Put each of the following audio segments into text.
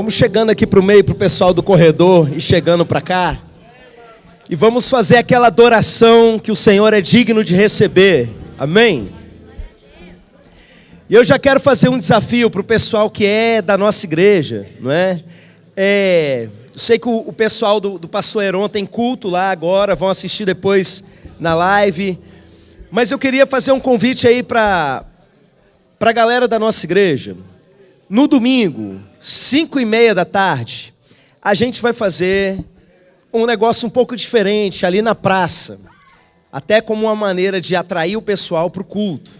Vamos chegando aqui para o meio, para o pessoal do corredor e chegando para cá. E vamos fazer aquela adoração que o Senhor é digno de receber. Amém? E eu já quero fazer um desafio para o pessoal que é da nossa igreja, não é? Eu sei que o pessoal do Pastor Heron tem culto lá agora, vão assistir depois na live. Mas eu queria fazer um convite aí para a galera da nossa igreja. No domingo, 5:30 da tarde, a gente vai fazer um negócio um pouco diferente ali na praça. Até como uma maneira de atrair o pessoal para o culto.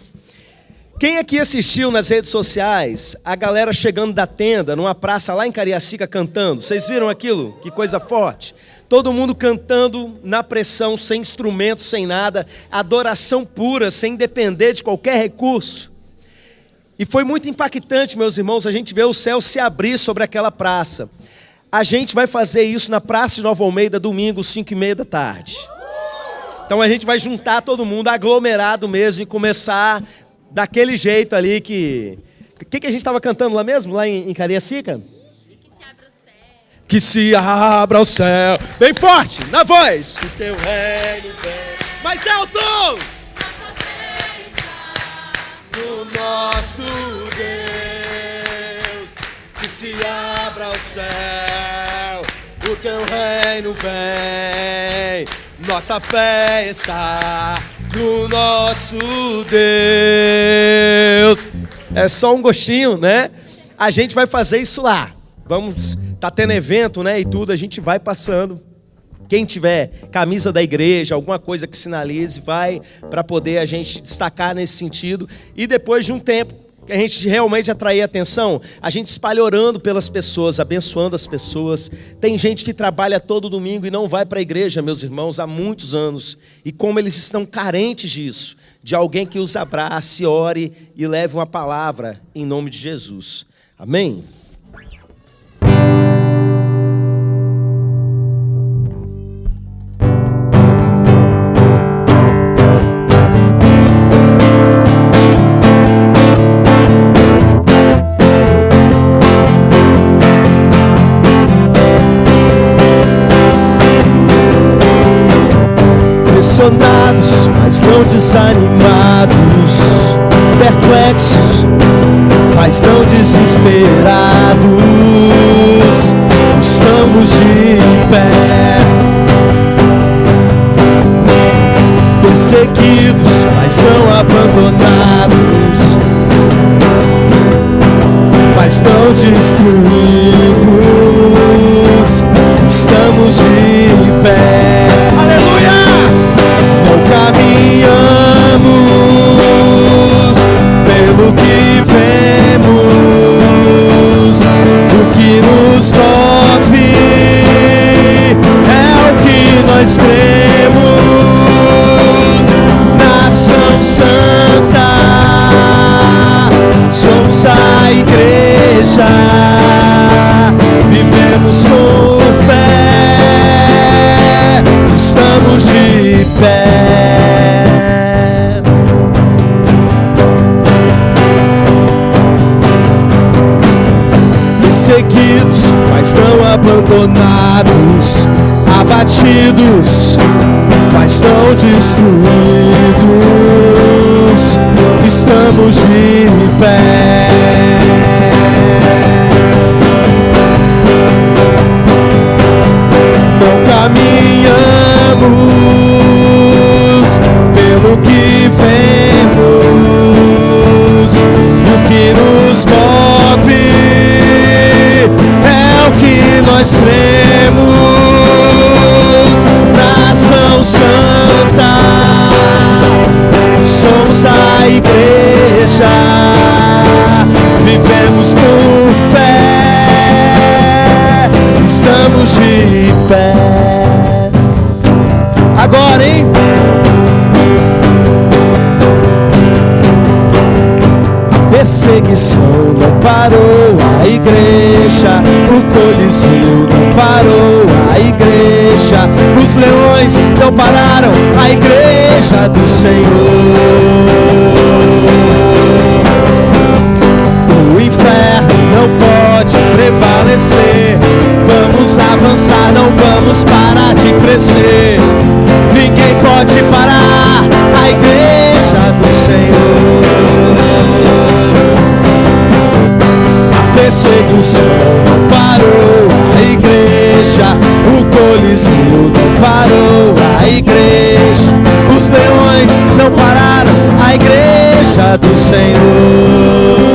Quem aqui assistiu nas redes sociais a galera chegando da tenda numa praça lá em Cariacica cantando? Vocês viram aquilo? Que coisa forte. Todo mundo cantando na pressão, sem instrumentos, sem nada. Adoração pura, sem depender de qualquer recurso. E foi muito impactante, meus irmãos, a gente ver o céu se abrir sobre aquela praça. A gente vai fazer isso na Praça de Nova Almeida, domingo, 5:30 da tarde. Então a gente vai juntar todo mundo, aglomerado mesmo, e começar daquele jeito ali que... O que a gente estava cantando lá mesmo, lá em Cariacica? Que se abra o céu. Bem forte, na voz. O teu reino vem. Mais alto! O nosso Deus, que se abra o céu, o teu reino vem, nossa fé está no nosso Deus. É só um gostinho, né? A gente vai fazer isso lá. Tá tendo evento, né, e tudo, a gente vai passando. Quem tiver camisa da igreja, alguma coisa que sinalize, vai para poder a gente destacar nesse sentido. E depois de um tempo que a gente realmente atrair atenção, a gente espalha orando pelas pessoas, abençoando as pessoas. Tem gente que trabalha todo domingo e não vai para a igreja, meus irmãos, há muitos anos. E como eles estão carentes disso, de alguém que os abrace, ore e leve uma palavra em nome de Jesus. Amém? Pressionados, mas não desanimados, perplexos, mas não desesperados, estamos de pé. Perseguidos, mas não abandonados, mas não destruídos, estamos de pé. Aleluia! Não caminhamos pelo que vemos, o que nos move é o que nós cremos. Nação Santa, somos a igreja, vivemos com fé, estamos de pé. Perseguidos, mas não abandonados, abatidos, mas não destruídos, estamos de pé. Não caminhamos pelo que vemos, o que nos move é o que nós cremos. Nação Santa, somos a igreja, vivemos por fé, estamos de pé. Agora, hein? A perseguição não parou a igreja, o Coliseu não parou a igreja, os leões não pararam a igreja do Senhor. O inferno não pode pode prevalecer. Vamos avançar, não vamos parar de crescer. Ninguém pode parar a igreja do Senhor. A perseguição não parou a igreja, o Coliseu não parou a igreja, os leões não pararam a igreja do Senhor.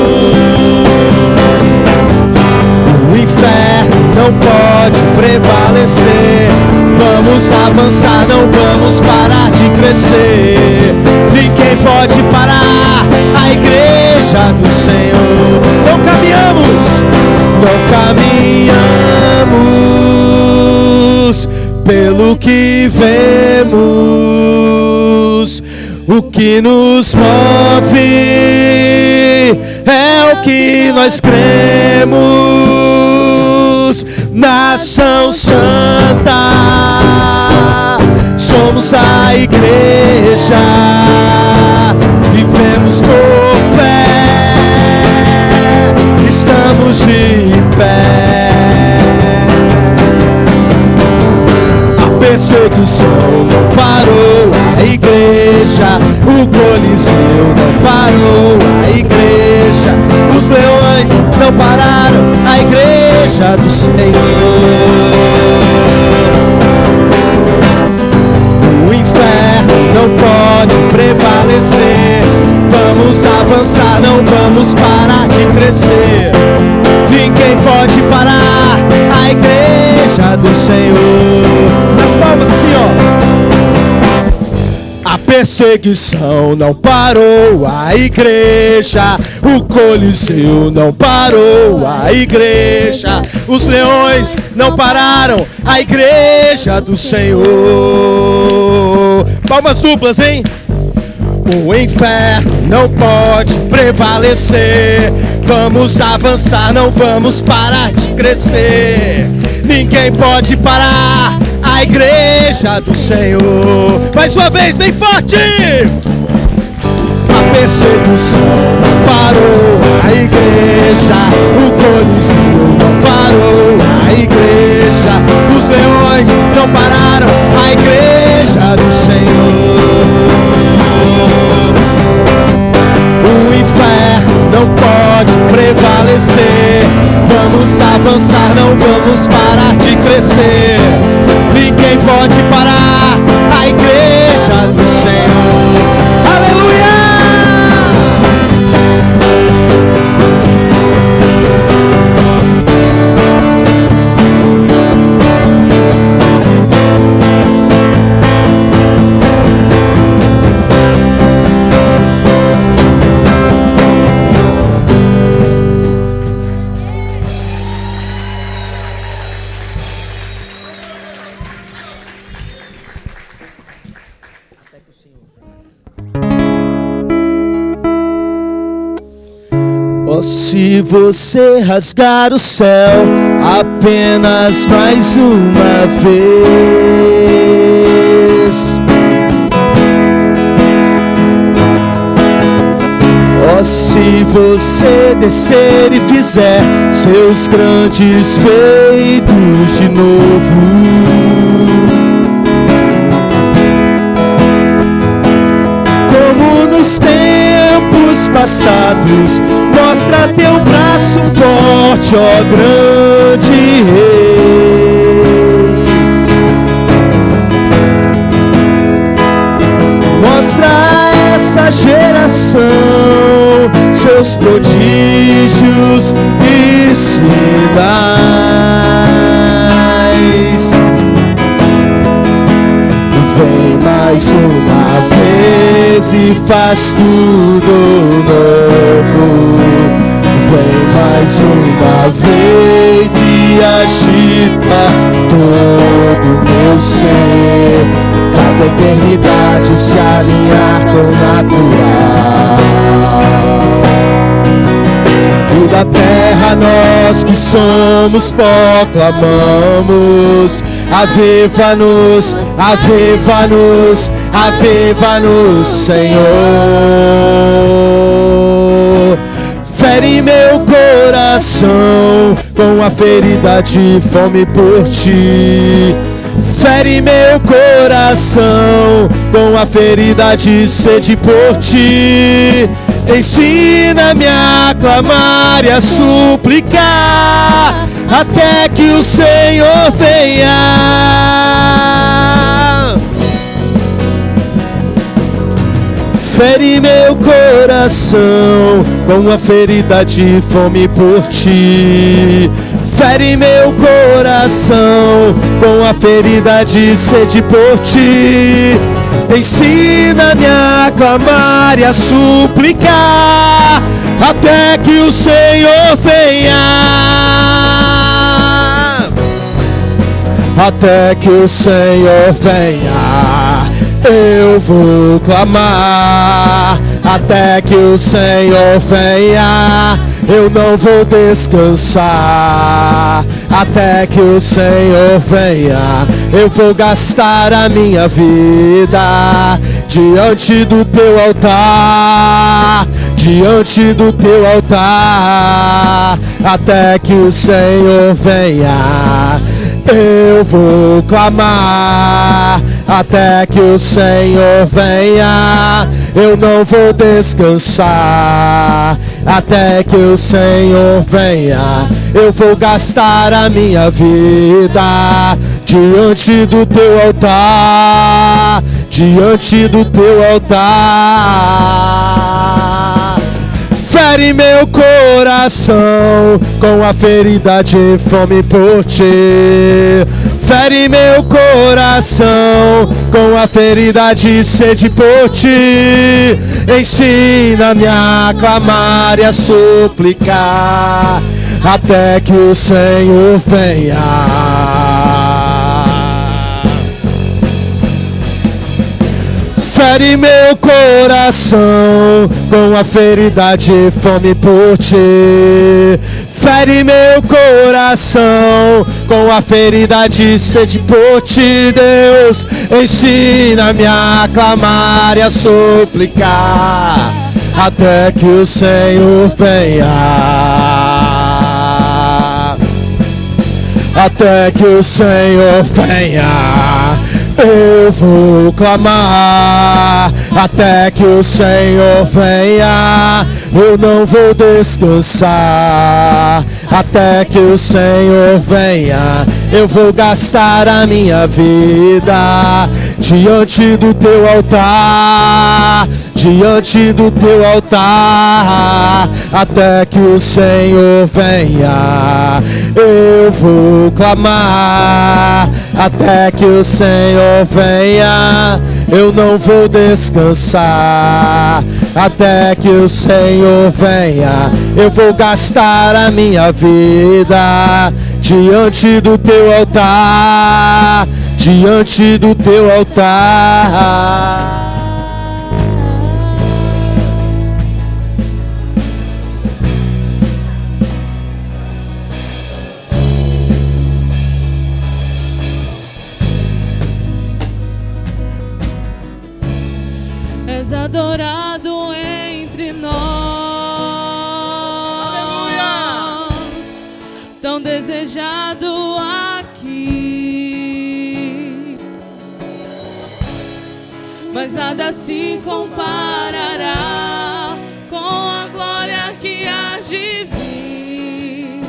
O inferno não pode prevalecer. Vamos avançar, não vamos parar de crescer. Ninguém pode parar a igreja do Senhor. Não caminhamos pelo que vemos. O que nos move é o que nós cremos. Nação Santa, somos a igreja, vivemos por fé, estamos de pé. A perseguição não parou a igreja, o Coliseu não parou a igreja, os leões não pararam a igreja do Senhor. O inferno não pode prevalecer. Vamos avançar, não vamos parar de crescer. Ninguém pode parar a igreja do Senhor. Nas palmas assim, ó. A perseguição não parou a igreja, o Coliseu não parou a igreja, os leões não pararam a igreja do Senhor. Palmas duplas, hein? O inferno não pode prevalecer. Vamos avançar, não vamos parar de crescer. Ninguém pode parar a igreja do Senhor. Mais uma vez, bem forte! A perseguição não parou a igreja, o Coliseu não parou a igreja, os leões não pararam a igreja do Senhor. O inferno não pode prevalecer. Vamos avançar, não vamos parar de crescer. Ninguém pode parar a igreja do Senhor. Aleluia! Oh, se você rasgar o céu apenas mais uma vez, oh, se você descer e fizer seus grandes feitos de novo, como nos tempos passados, mostra teu braço forte, ó grande Rei. Mostra a essa geração seus prodígios e sinais. Vem mais uma vez e faz tudo novo. Vem mais uma vez e agita todo o meu ser. Faz a eternidade se alinhar com o natural. E da terra nós que somos proclamamos: aviva-nos, aviva-nos, aviva-nos, Senhor. Fé Fere meu coração com a ferida de fome por ti. Fere meu coração com a ferida de sede por ti. Ensina-me a clamar e a suplicar até que o Senhor venha. Fere meu coração com a ferida de fome por ti. Fere meu coração com a ferida de sede por ti. Ensina-me a clamar e a suplicar até que o Senhor venha. Até que o Senhor venha, eu vou clamar. Até que o Senhor venha, eu não vou descansar. Até que o Senhor venha, eu vou gastar a minha vida diante do teu altar, diante do teu altar. Até que o Senhor venha, eu vou clamar. Até que o Senhor venha, eu não vou descansar. Até que o Senhor venha, eu vou gastar a minha vida diante do teu altar, diante do teu altar. Fere meu coração com a ferida de fome por ti. Fere meu coração com a ferida de sede por ti. Ensina-me a clamar e a suplicar até que o Senhor venha. Fere meu coração com a ferida de fome por ti. Fere meu coração com a ferida de sede por ti, Deus. Ensina-me a clamar e a suplicar até que o Senhor venha. Até que o Senhor venha, eu vou clamar. Até que o Senhor venha, eu não vou descansar. Até que o Senhor venha, eu vou gastar a minha vida diante do teu altar, diante do teu altar. Até que o Senhor venha, eu vou clamar. Até que o Senhor venha, eu não vou descansar. Até que o Senhor venha, eu vou gastar a minha vida diante do teu altar, diante do teu altar. És adorado entre nós. Aleluia! Tão desejado aqui, mas nada se comparará com a glória que há de vir.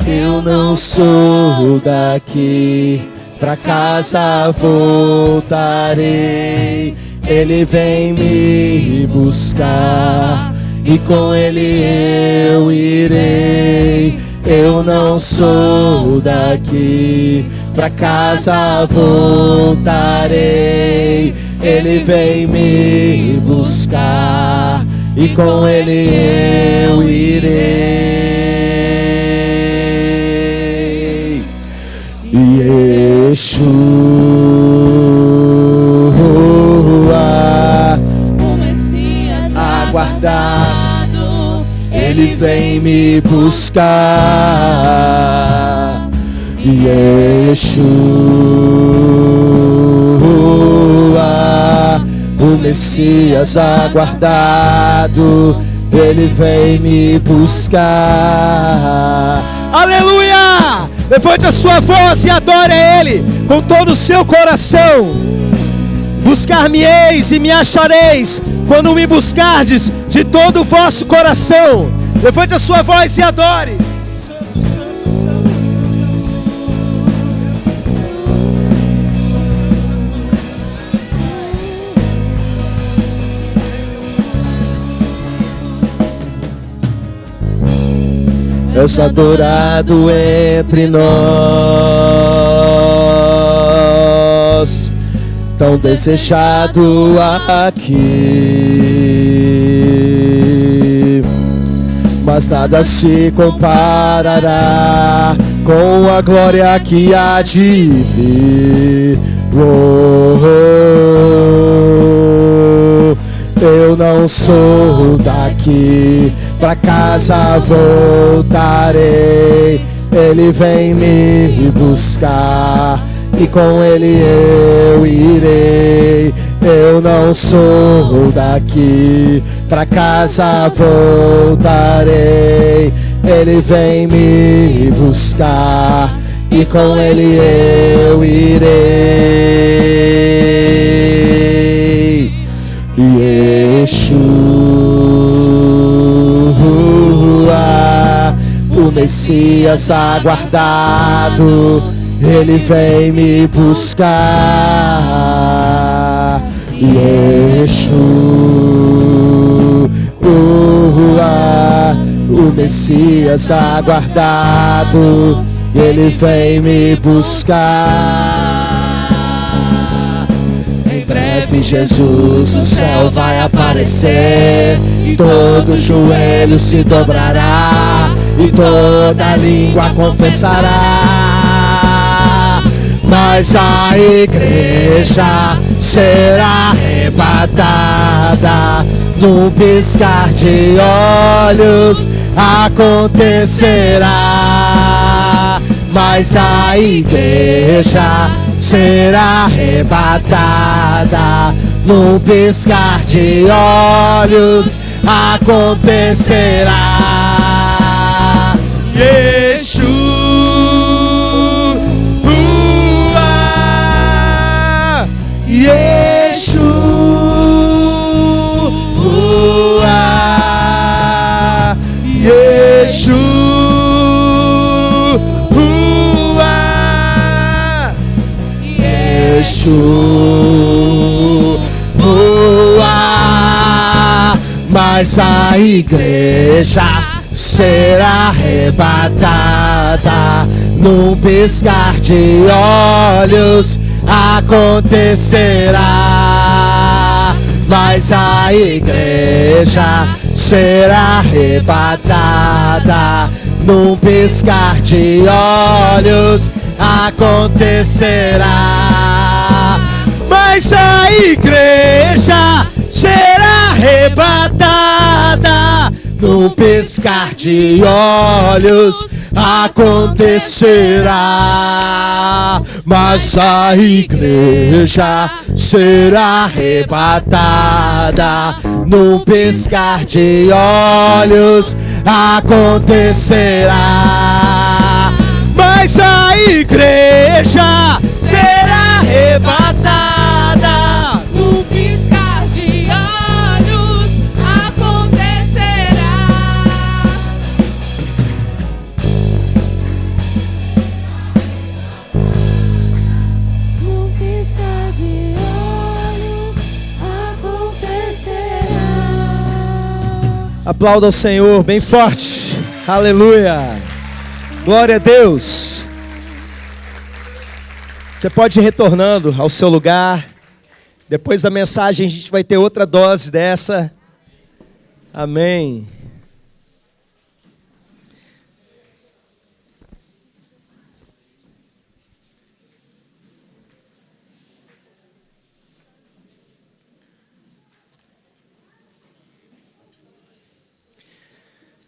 Eu não sou daqui, pra casa voltarei. Ele vem me buscar e com ele eu irei. Eu não sou daqui, pra casa voltarei. Ele vem me buscar e com ele eu irei. Yeshua, o Messias aguardado, ele vem me buscar. Yeshua, o Messias aguardado, Ele vem me buscar. Aleluia! Levante a sua voz e adore a Ele com todo o seu coração. Buscar-me-eis e me achareis, quando me buscardes de todo o vosso coração. Levante a sua voz e adore. És adorado entre nós, tão desejado aqui, mas nada se comparará com a glória que há de vir. Eu não sou daqui, pra casa voltarei. Ele vem me buscar e com Ele eu irei. Eu não sou daqui, pra casa voltarei. Ele vem me buscar e com Ele eu irei. Yeshua, o Messias aguardado, Ele vem me buscar. Yeshua, o Messias aguardado, Ele vem me buscar. Em breve Jesus no céu vai aparecer, e todo joelho se dobrará, e toda língua confessará. Mas a igreja será arrebatada, num piscar de olhos acontecerá. Mas a igreja será arrebatada, num piscar de olhos acontecerá. Yeshua, Yeshua, Yeshua, mas a igreja será arrebatada, num piscar de olhos acontecerá. Mas a igreja será arrebatada, num piscar de olhos acontecerá. mas a igreja será arrebatada, num piscar de olhos acontecerá. Mas a igreja será arrebatada, num piscar de olhos acontecerá. mas a igreja será arrebatada, No piscar de olhos acontecerá. No piscar de olhos acontecerá. Aplauda o Senhor bem forte. Aleluia. Glória a Deus. Você pode ir retornando ao seu lugar. Depois da mensagem a gente vai ter outra dose dessa. Amém.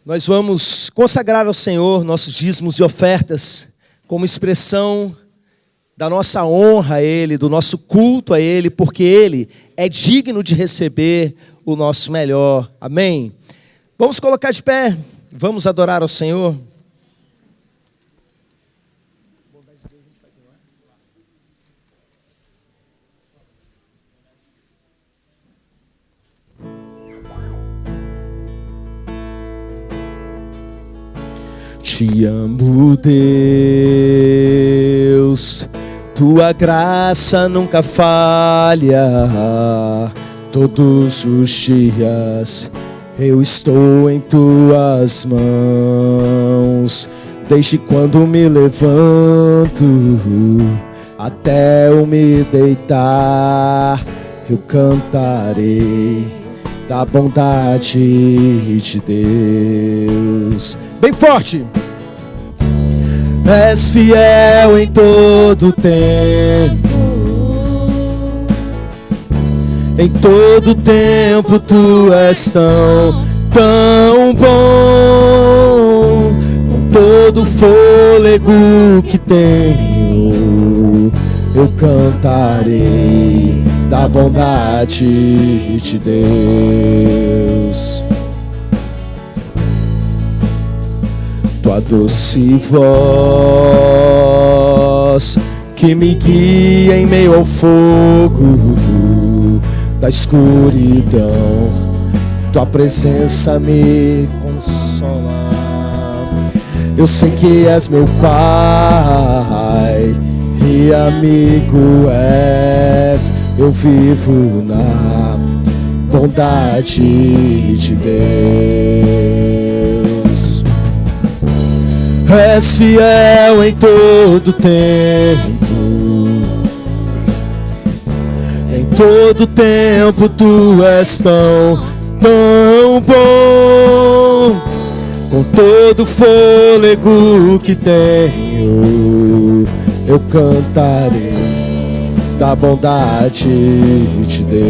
Nós vamos consagrar ao Senhor nossos dízimos e ofertas como expressão da nossa honra a Ele, do nosso culto a Ele, porque Ele é digno de receber o nosso melhor. Amém? Vamos colocar de pé, vamos adorar ao Senhor. Te amo, Deus, tua graça nunca falha. Todos os dias eu estou em tuas mãos. Desde quando me levanto até eu me deitar, eu cantarei da bondade de Deus. Bem forte! És fiel em todo tempo, em todo tempo tu és tão bom. Com todo fôlego que tenho, eu cantarei da bondade de Deus. Tua doce voz que me guia em meio ao fogo da escuridão, tua presença me consola. Eu sei que és meu Pai e amigo és. Eu vivo na bondade de Deus. És fiel em todo tempo, em todo tempo tu és tão bom. Com todo fôlego que tenho, eu cantarei da bondade de Deus.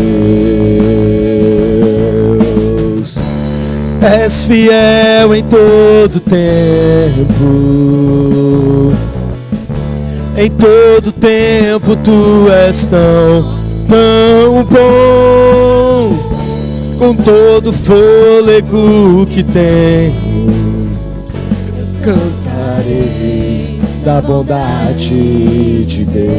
És fiel em todo tempo, em todo tempo tu és tão bom. Com todo fôlego que tenho, cantarei da bondade de Deus.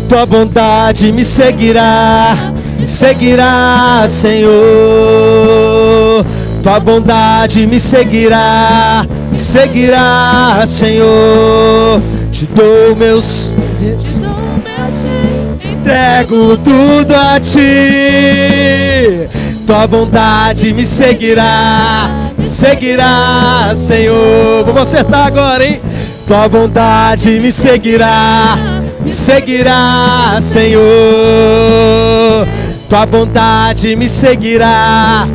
Tua bondade me seguirá, Senhor. Tua bondade me seguirá, Senhor. Te dou meus, entrego tudo a ti. Tua bondade me seguirá, Senhor. Vamos acertar agora, hein? Tua bondade me seguirá, Senhor. Tua bondade me seguirá,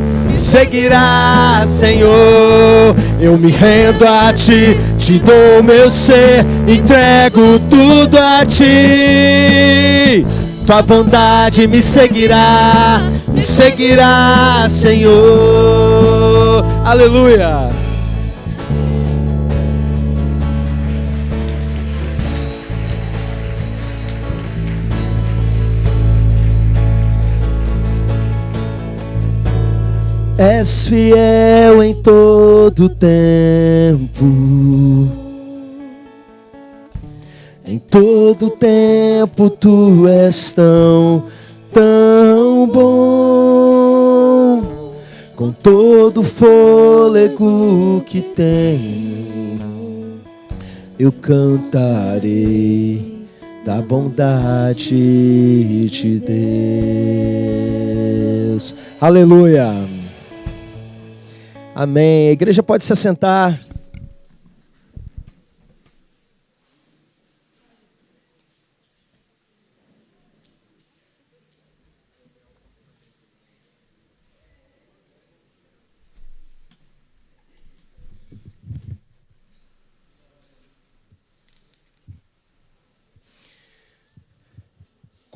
Senhor. Eu me rendo a ti, te dou meu ser, entrego tudo a ti. Tua bondade me seguirá, Senhor. Aleluia. És fiel em todo tempo, em todo tempo tu és tão bom. Com todo fôlego que tenho, eu cantarei da bondade de Deus. Aleluia. Amém. A igreja pode se assentar.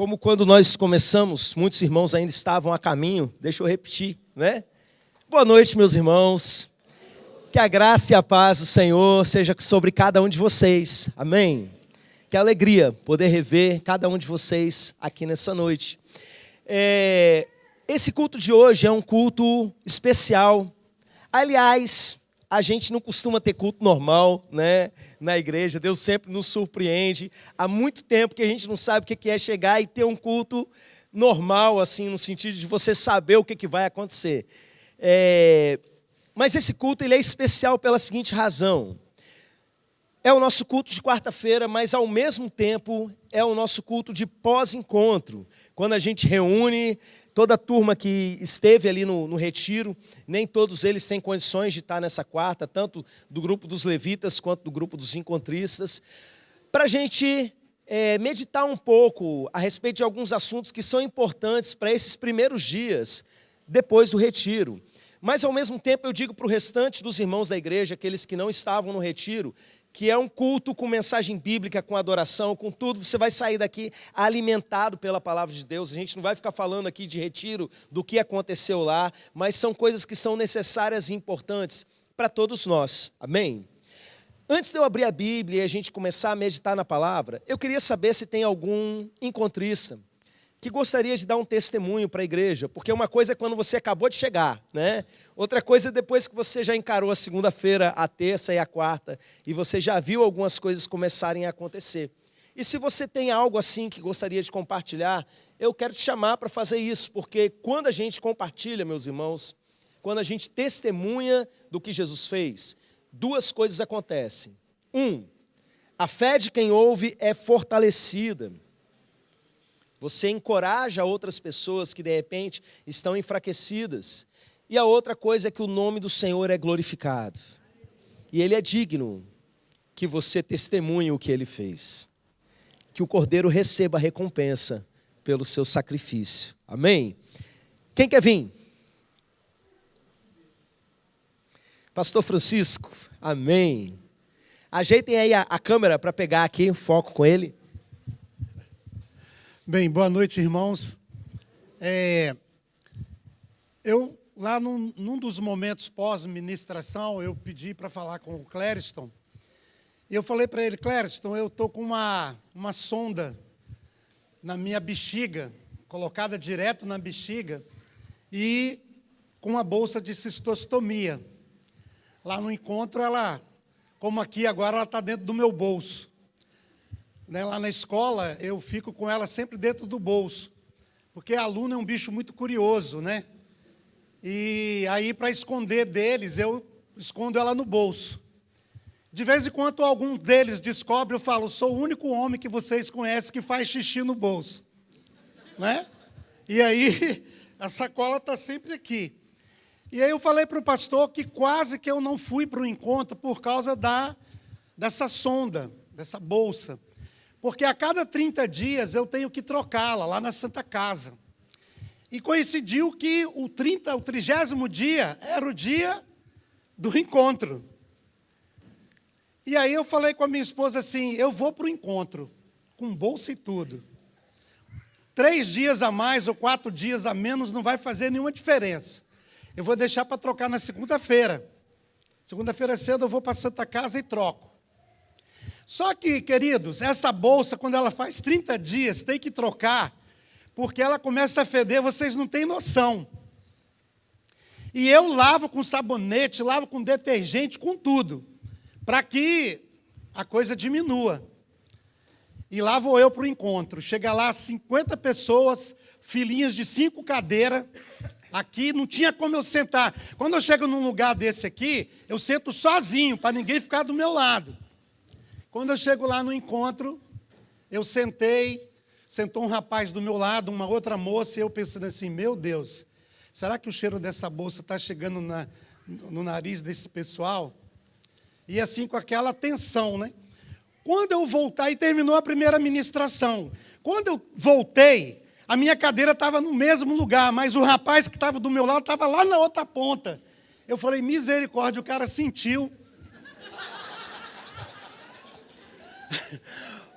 Como quando nós começamos, muitos irmãos ainda estavam a caminho, deixa eu repetir, né? Boa noite, meus irmãos. Que a graça e a paz do Senhor seja sobre cada um de vocês. Amém? Que alegria poder rever cada um de vocês aqui nessa noite. Esse culto de hoje é um culto especial. Aliás, a gente não costuma ter culto normal, né, na igreja. Deus sempre nos surpreende. Há muito tempo que a gente não sabe o que é chegar e ter um culto normal, assim, no sentido de você saber o que vai acontecer. Mas esse culto ele é especial pela seguinte razão. É o nosso culto de quarta-feira, mas ao mesmo tempo é o nosso culto de pós-encontro. Quando a gente reúne toda a turma que esteve ali no retiro, nem todos eles têm condições de estar nessa quarta, tanto do grupo dos levitas quanto do grupo dos encontristas, para a gente meditar um pouco a respeito de alguns assuntos que são importantes para esses primeiros dias depois do retiro. Mas, ao mesmo tempo, eu digo para o restante dos irmãos da igreja, aqueles que não estavam no retiro, que é um culto com mensagem bíblica, com adoração, com tudo. Você vai sair daqui alimentado pela palavra de Deus. A gente não vai ficar falando aqui de retiro, do que aconteceu lá, mas são coisas que são necessárias e importantes para todos nós. Amém? Antes de eu abrir a Bíblia e a gente começar a meditar na palavra, eu queria saber se tem algum encontrista que gostaria de dar um testemunho para a igreja, porque uma coisa é quando você acabou de chegar, né? Outra coisa é depois que você já encarou a segunda-feira, a terça e a quarta, e você já viu algumas coisas começarem a acontecer. E se você tem algo assim que gostaria de compartilhar, eu quero te chamar para fazer isso, porque quando a gente compartilha, meus irmãos, quando a gente testemunha do que Jesus fez, duas coisas acontecem. A fé de quem ouve é fortalecida. Você encoraja outras pessoas que, de repente, estão enfraquecidas. E a outra coisa é que o nome do Senhor é glorificado. E Ele é digno que você testemunhe o que Ele fez. Que o Cordeiro receba a recompensa pelo seu sacrifício. Amém? Quem quer vir? Pastor Francisco, amém. Ajeitem aí a câmera para pegar aqui o foco com ele. Bem, boa noite, irmãos. Eu, lá num dos momentos pós-ministração, eu pedi para falar com o Clériston. E eu falei para ele, Clériston, eu estou com uma sonda na minha bexiga, colocada direto na bexiga, e com uma bolsa de cistostomia. Lá no encontro, ela, como aqui agora, ela está dentro do meu bolso. Lá na escola, eu fico com ela sempre dentro do bolso, porque aluno é um bicho muito curioso, né? E aí, para esconder deles, eu escondo ela no bolso. De vez em quando, algum deles descobre, eu falo, sou o único homem que vocês conhecem que faz xixi no bolso. Né? E aí, a sacola está sempre aqui. E aí eu falei para o pastor que quase que eu não fui para o encontro por causa dessa sonda, dessa bolsa. Porque a cada 30 dias eu tenho que trocá-la lá na Santa Casa. E coincidiu que o 30º dia era o dia do encontro. E aí eu falei com a minha esposa assim, eu vou para o encontro, com bolsa e tudo. 3 dias a mais ou 4 dias a menos não vai fazer nenhuma diferença. Eu vou deixar para trocar na segunda-feira. Segunda-feira cedo eu vou para a Santa Casa e troco. Só que, queridos, essa bolsa, quando ela faz 30 dias, tem que trocar, porque ela começa a feder, vocês não têm noção. E eu lavo com sabonete, lavo com detergente, com tudo, para que a coisa diminua. E lá vou eu para o encontro. Chega lá 50 pessoas, filinhas de 5 cadeiras. Aqui não tinha como eu sentar. Quando eu chego num lugar desse aqui, eu sento sozinho, para ninguém ficar do meu lado. Quando eu chego lá no encontro, eu sentou um rapaz do meu lado, uma outra moça, e eu pensando assim, meu Deus, será que o cheiro dessa bolsa está chegando no nariz desse pessoal? E assim, com aquela tensão, né? Quando eu voltar, e terminou a primeira ministração, quando eu voltei, a minha cadeira estava no mesmo lugar, mas o rapaz que estava do meu lado estava lá na outra ponta. Eu falei, misericórdia, o cara sentiu.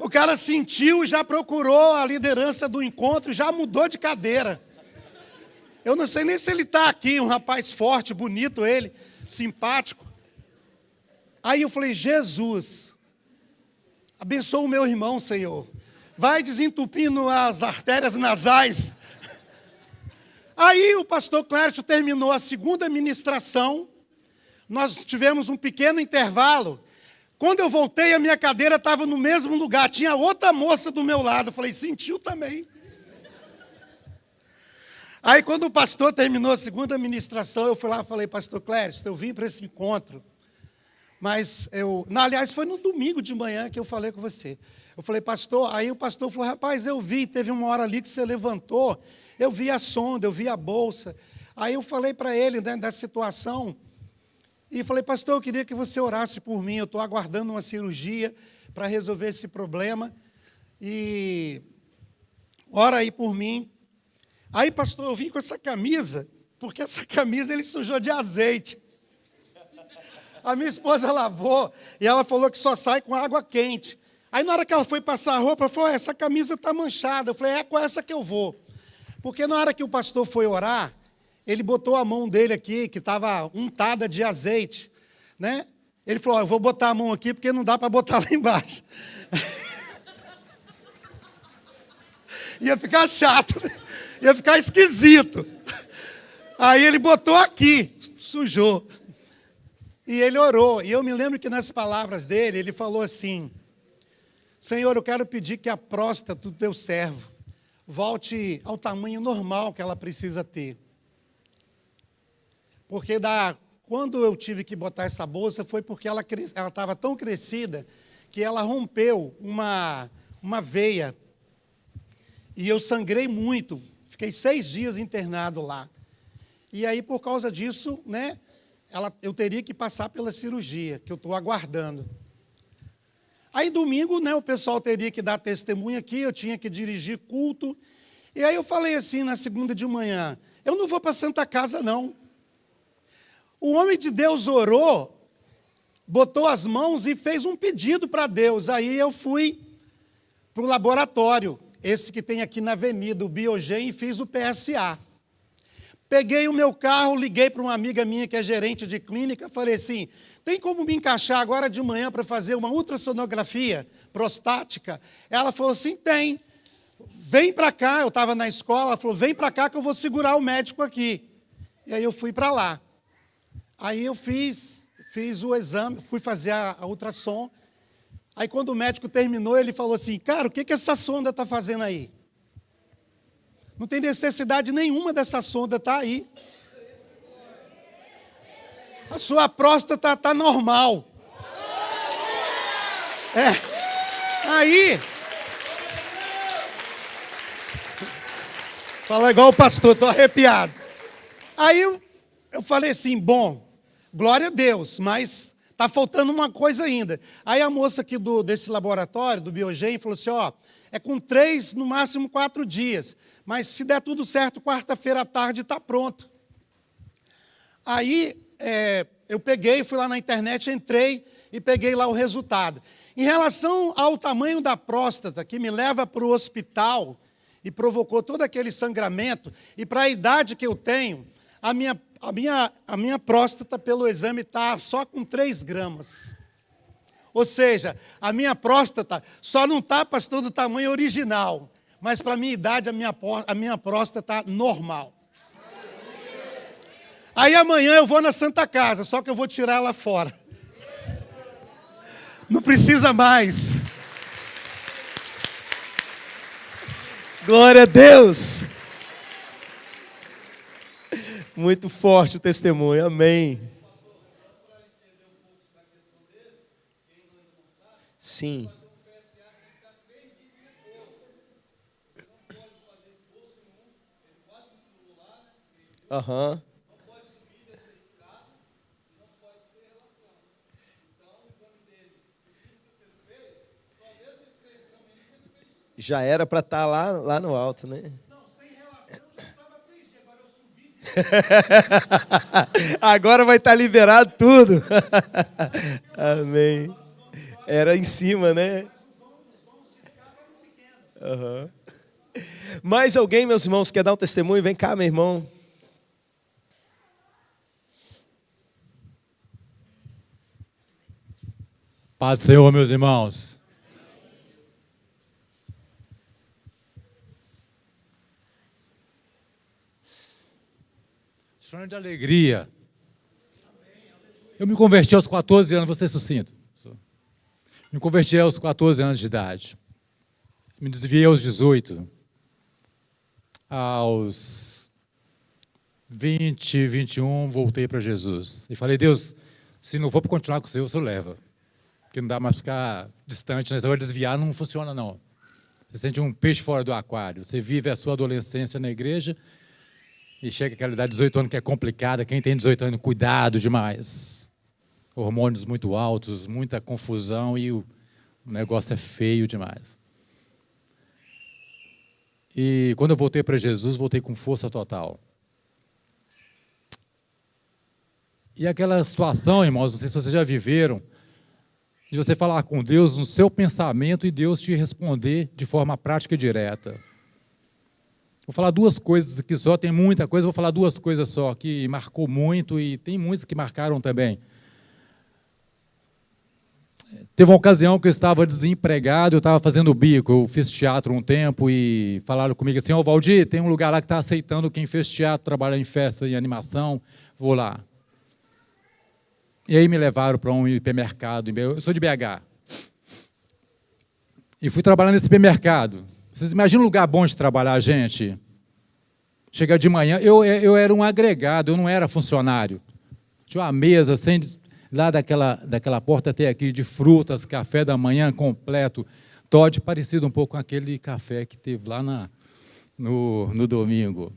O cara sentiu, já procurou a liderança do encontro, já mudou de cadeira. Eu não sei nem se ele está aqui, um rapaz forte, bonito ele, simpático. Aí eu falei, Jesus, abençoa o meu irmão, Senhor. Vai desentupindo as artérias nasais. Aí o pastor Clércio terminou a segunda ministração. Nós tivemos um pequeno intervalo. Quando eu voltei, a minha cadeira estava no mesmo lugar. Tinha outra moça do meu lado. Eu falei, sentiu também. Aí, quando o pastor terminou a segunda ministração, eu fui lá e falei, pastor Clércio, eu vim para esse encontro. Mas aliás, foi no domingo de manhã que eu falei com você. Eu falei, pastor, aí o pastor falou, rapaz, eu vi, teve uma hora ali que você levantou, eu vi a sonda, eu vi a bolsa. Aí eu falei para ele, né, da situação, e falei, pastor, eu queria que você orasse por mim, eu estou aguardando uma cirurgia para resolver esse problema, e ora aí por mim. Aí, pastor, eu vim com essa camisa, porque essa camisa ele sujou de azeite. A minha esposa lavou, e ela falou que só sai com água quente. Aí, na hora que ela foi passar a roupa, ela falou, essa camisa está manchada. Eu falei, é com essa que eu vou. Porque na hora que o pastor foi orar, ele botou a mão dele aqui, que estava untada de azeite, né? Ele falou, eu vou botar a mão aqui, porque não dá para botar lá embaixo. Ia ficar chato, né? Ia ficar esquisito. Aí ele botou aqui, sujou. E ele orou. E eu me lembro que nas palavras dele, ele falou assim, Senhor, eu quero pedir que a próstata do teu servo volte ao tamanho normal que ela precisa ter. Porque quando eu tive que botar essa bolsa, foi porque ela estava tão crescida que ela rompeu uma veia. E eu sangrei muito. Fiquei 6 dias internado lá. E aí, por causa disso, né, eu teria que passar pela cirurgia, que eu estou aguardando. Aí, domingo, né, o pessoal teria que dar testemunho aqui, eu tinha que dirigir culto. E aí eu falei assim, na segunda de manhã, eu não vou para a Santa Casa, não. O homem de Deus orou, botou as mãos e fez um pedido para Deus. Aí eu fui para o laboratório, esse que tem aqui na avenida, o Biogen, e fiz o PSA. Peguei o meu carro, liguei para uma amiga minha que é gerente de clínica, falei assim, tem como me encaixar agora de manhã para fazer uma ultrassonografia prostática? Ela falou assim, tem. Vem para cá, eu estava na escola, ela falou, vem para cá que eu vou segurar o médico aqui. E aí eu fui para lá. Aí eu fiz o exame, fui fazer a ultrassom. Aí quando o médico terminou, ele falou assim, cara, o que essa sonda está fazendo aí? Não tem necessidade nenhuma dessa sonda estar aí. A sua próstata está normal. Aí, fala igual o pastor, estou arrepiado. Aí eu falei assim, bom, glória a Deus, mas está faltando uma coisa ainda. Aí a moça aqui desse laboratório, do Biogen, falou assim, ó, é com 3, no máximo 4 dias. Mas se der tudo certo, quarta-feira à tarde está pronto. Aí eu peguei, fui lá na internet, entrei e peguei lá o resultado. Em relação ao tamanho da próstata, que me leva para o hospital e provocou todo aquele sangramento, e para a idade que eu tenho, a minha próstata, pelo exame, está só com 3 gramas. Ou seja, a minha próstata só não está, pastor, do tamanho original. Mas para a minha idade, a minha próstata está normal. Aí amanhã eu vou na Santa Casa, só que eu vou tirar ela fora. Não precisa mais. Glória a Deus. Muito forte o testemunho, amém. Sim. Aham. Já era para estar lá no alto, né? Não, sem relação, eu estava 3 dias, agora eu subi. Agora vai estar liberado tudo. Amém. Era em cima, né? Uhum. Mais alguém, meus irmãos, quer dar um testemunho? Vem cá, meu irmão. Paz do Senhor, meus irmãos. Chorando de alegria. Eu me converti aos 14 anos, vou ser sucinto. Me converti aos 14 anos de idade. Me desviei aos 18. Aos 20, 21, voltei para Jesus. E falei, Deus, se não for para continuar com o Senhor, o Senhor leva. Porque não dá mais ficar distante, né? Você vai desviar, não funciona não. Você sente um peixe fora do aquário. Você vive a sua adolescência na igreja e chega aquela idade de 18 anos que é complicada. Quem tem 18 anos, cuidado demais. Hormônios muito altos, muita confusão e o negócio é feio demais. E quando eu voltei para Jesus, voltei com força total. E aquela situação, irmãos, não sei se vocês já viveram, de você falar com Deus no seu pensamento e Deus te responder de forma prática e direta. Vou falar duas coisas aqui só, tem muita coisa, vou falar duas coisas só, que marcou muito e tem muitas que marcaram também. Teve uma ocasião que eu estava desempregado, eu estava fazendo bico, eu fiz teatro um tempo e falaram comigo assim, ô Valdir, tem um lugar lá que está aceitando quem fez teatro, trabalha em festa e animação, vou lá. E aí me levaram para um hipermercado, eu sou de BH. E fui trabalhar nesse hipermercado. Vocês imaginam um lugar bom de trabalhar, gente? Chegar de manhã, eu era um agregado, eu não era funcionário. Tinha uma mesa, assim, lá daquela porta até aqui, de frutas, café da manhã completo, Todd, parecido um pouco com aquele café que teve lá no domingo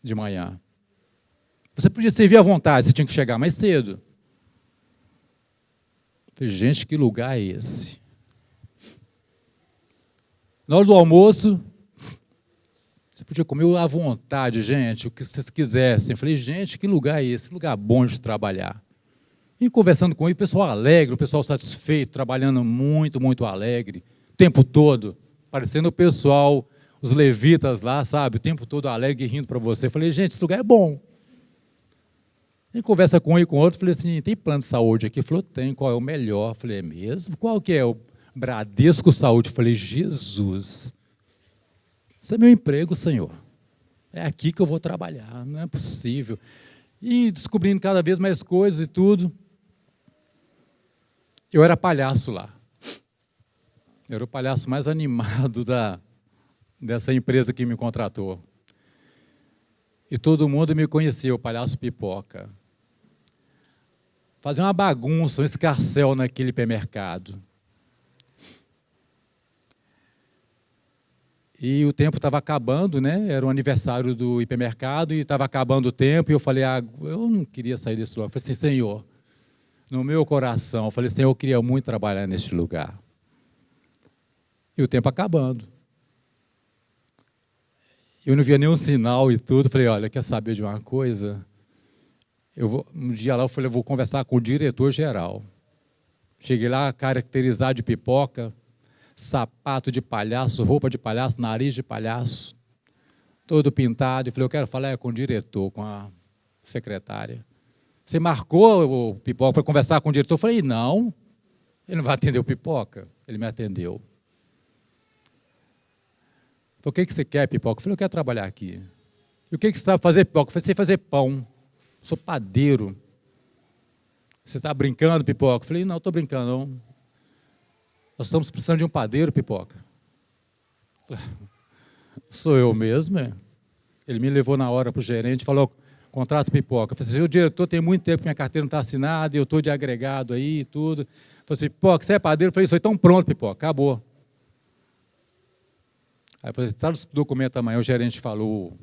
de manhã. Você podia servir à vontade, você tinha que chegar mais cedo. Falei, gente, que lugar é esse? Na hora do almoço, você podia comer à vontade, gente, o que vocês quisessem. Eu falei, gente, que lugar é esse? Que lugar bom de trabalhar. E conversando com ele, o pessoal alegre, o pessoal satisfeito, trabalhando muito, muito alegre, o tempo todo, parecendo o pessoal, os levitas lá, sabe, o tempo todo alegre e rindo para você. Eu falei, gente, esse lugar é bom. E conversa com um e com outro, falei assim, tem plano de saúde aqui? Ele falou, tem, qual é o melhor? Eu falei, é mesmo? Qual que é? O Bradesco Saúde. Eu falei, Jesus, isso é meu emprego, Senhor. É aqui que eu vou trabalhar, não é possível. E descobrindo cada vez mais coisas e tudo. Eu era palhaço lá. Eu era o palhaço mais animado dessa empresa que me contratou. E todo mundo me conhecia, o palhaço Pipoca. Fazia uma bagunça, um escarcéu naquele hipermercado. E o tempo estava acabando, né? Era o aniversário do hipermercado e estava acabando o tempo. E eu falei, eu não queria sair desse lugar. Eu falei assim, Senhor, no meu coração, eu falei, Senhor, eu queria muito trabalhar neste lugar. E o tempo acabando. Eu não via nenhum sinal e tudo. Falei, olha, quer saber de uma coisa? Um dia lá eu falei, eu vou conversar com o diretor-geral. Cheguei lá, caracterizado de pipoca, sapato de palhaço, roupa de palhaço, nariz de palhaço, todo pintado. E falei, eu quero falar com o diretor, com a secretária. Você marcou o Pipoca para conversar com o diretor? Eu falei, não, ele não vai atender o Pipoca. Ele me atendeu. Falei, o que você quer, Pipoca? Eu falei, eu quero trabalhar aqui. E o que você sabe fazer, Pipoca? Eu falei, sei fazer pão. Sou padeiro. Você está brincando, Pipoca? Eu falei, não, estou brincando, não. Nós estamos precisando de um padeiro, Pipoca. Falei, sou eu mesmo, é? Ele me levou na hora para o gerente e falou, contrato Pipoca. Eu falei, o diretor tem muito tempo que minha carteira não está assinada, e eu estou de agregado aí e tudo. Eu falei assim, Pipoca, você é padeiro? Eu falei, isso, então pronto, Pipoca, acabou. Aí eu falei, traz o documento amanhã, o gerente falou.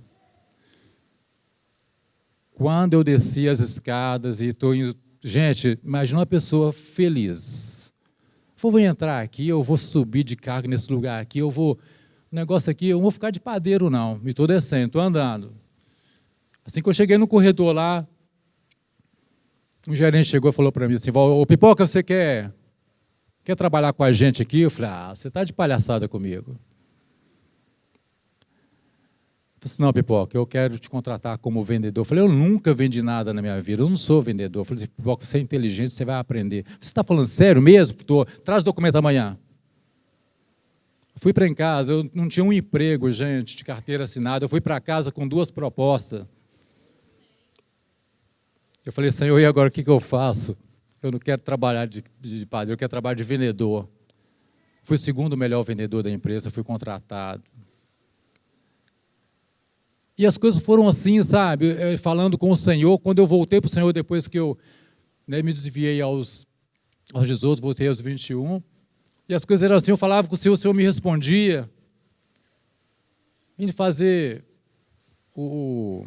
Quando eu desci as escadas e estou indo... Gente, imagina uma pessoa feliz. Vou entrar aqui, eu vou subir de cargo nesse lugar aqui, eu vou... O negócio aqui, eu não vou ficar de padeiro, não. E estou descendo, estou andando. Assim que eu cheguei no corredor lá, um gerente chegou e falou para mim assim, ô Pipoca, você quer trabalhar com a gente aqui? Eu falei, você está de palhaçada comigo. Falei assim, não, Pipoca, eu quero te contratar como vendedor. Eu falei, eu nunca vendi nada na minha vida, eu não sou vendedor. Eu falei assim, Pipoca, você é inteligente, você vai aprender. Você está falando sério mesmo? Traz o documento amanhã. Fui para em casa, eu não tinha um emprego, gente, de carteira assinada. Eu fui para casa com 2 propostas. Eu falei, Senhor, e agora o que eu faço? Eu não quero trabalhar de padre, eu quero trabalhar de vendedor. Fui o 2º melhor vendedor da empresa, fui contratado. E as coisas foram assim, sabe, falando com o Senhor. Quando eu voltei para o Senhor, depois que eu me desviei aos 18, voltei aos 21, e as coisas eram assim, eu falava com o Senhor me respondia. Vim fazer o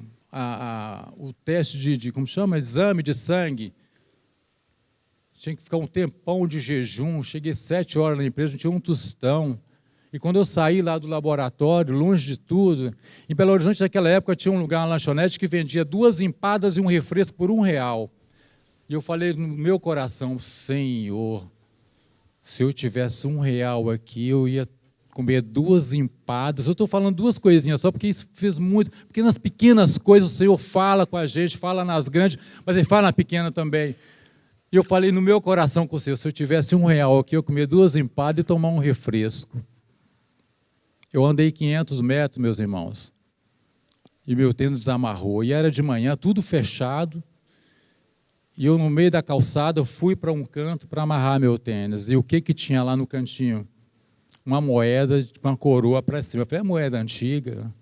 teste como chama? Exame de sangue. Tinha que ficar um tempão de jejum, cheguei 7 horas na empresa, não tinha um tostão. E quando eu saí lá do laboratório, longe de tudo, em Belo Horizonte naquela época tinha um lugar, uma lanchonete, que vendia 2 empadas e um refresco por R$1. E eu falei no meu coração, Senhor, se eu tivesse R$1 aqui, eu ia comer 2 empadas. Eu estou falando 2 coisinhas só, porque isso fez muito. Porque nas pequenas coisas o Senhor fala com a gente, fala nas grandes, mas Ele fala na pequena também. E eu falei no meu coração com o Senhor, se eu tivesse R$1 aqui, eu ia comer 2 empadas e tomar um refresco. Eu andei 500 metros, meus irmãos, e meu tênis desamarrou. E era de manhã, tudo fechado. E eu, no meio da calçada, fui para um canto para amarrar meu tênis. E o que tinha lá no cantinho? Uma moeda, uma coroa para cima. Eu falei, é moeda antiga.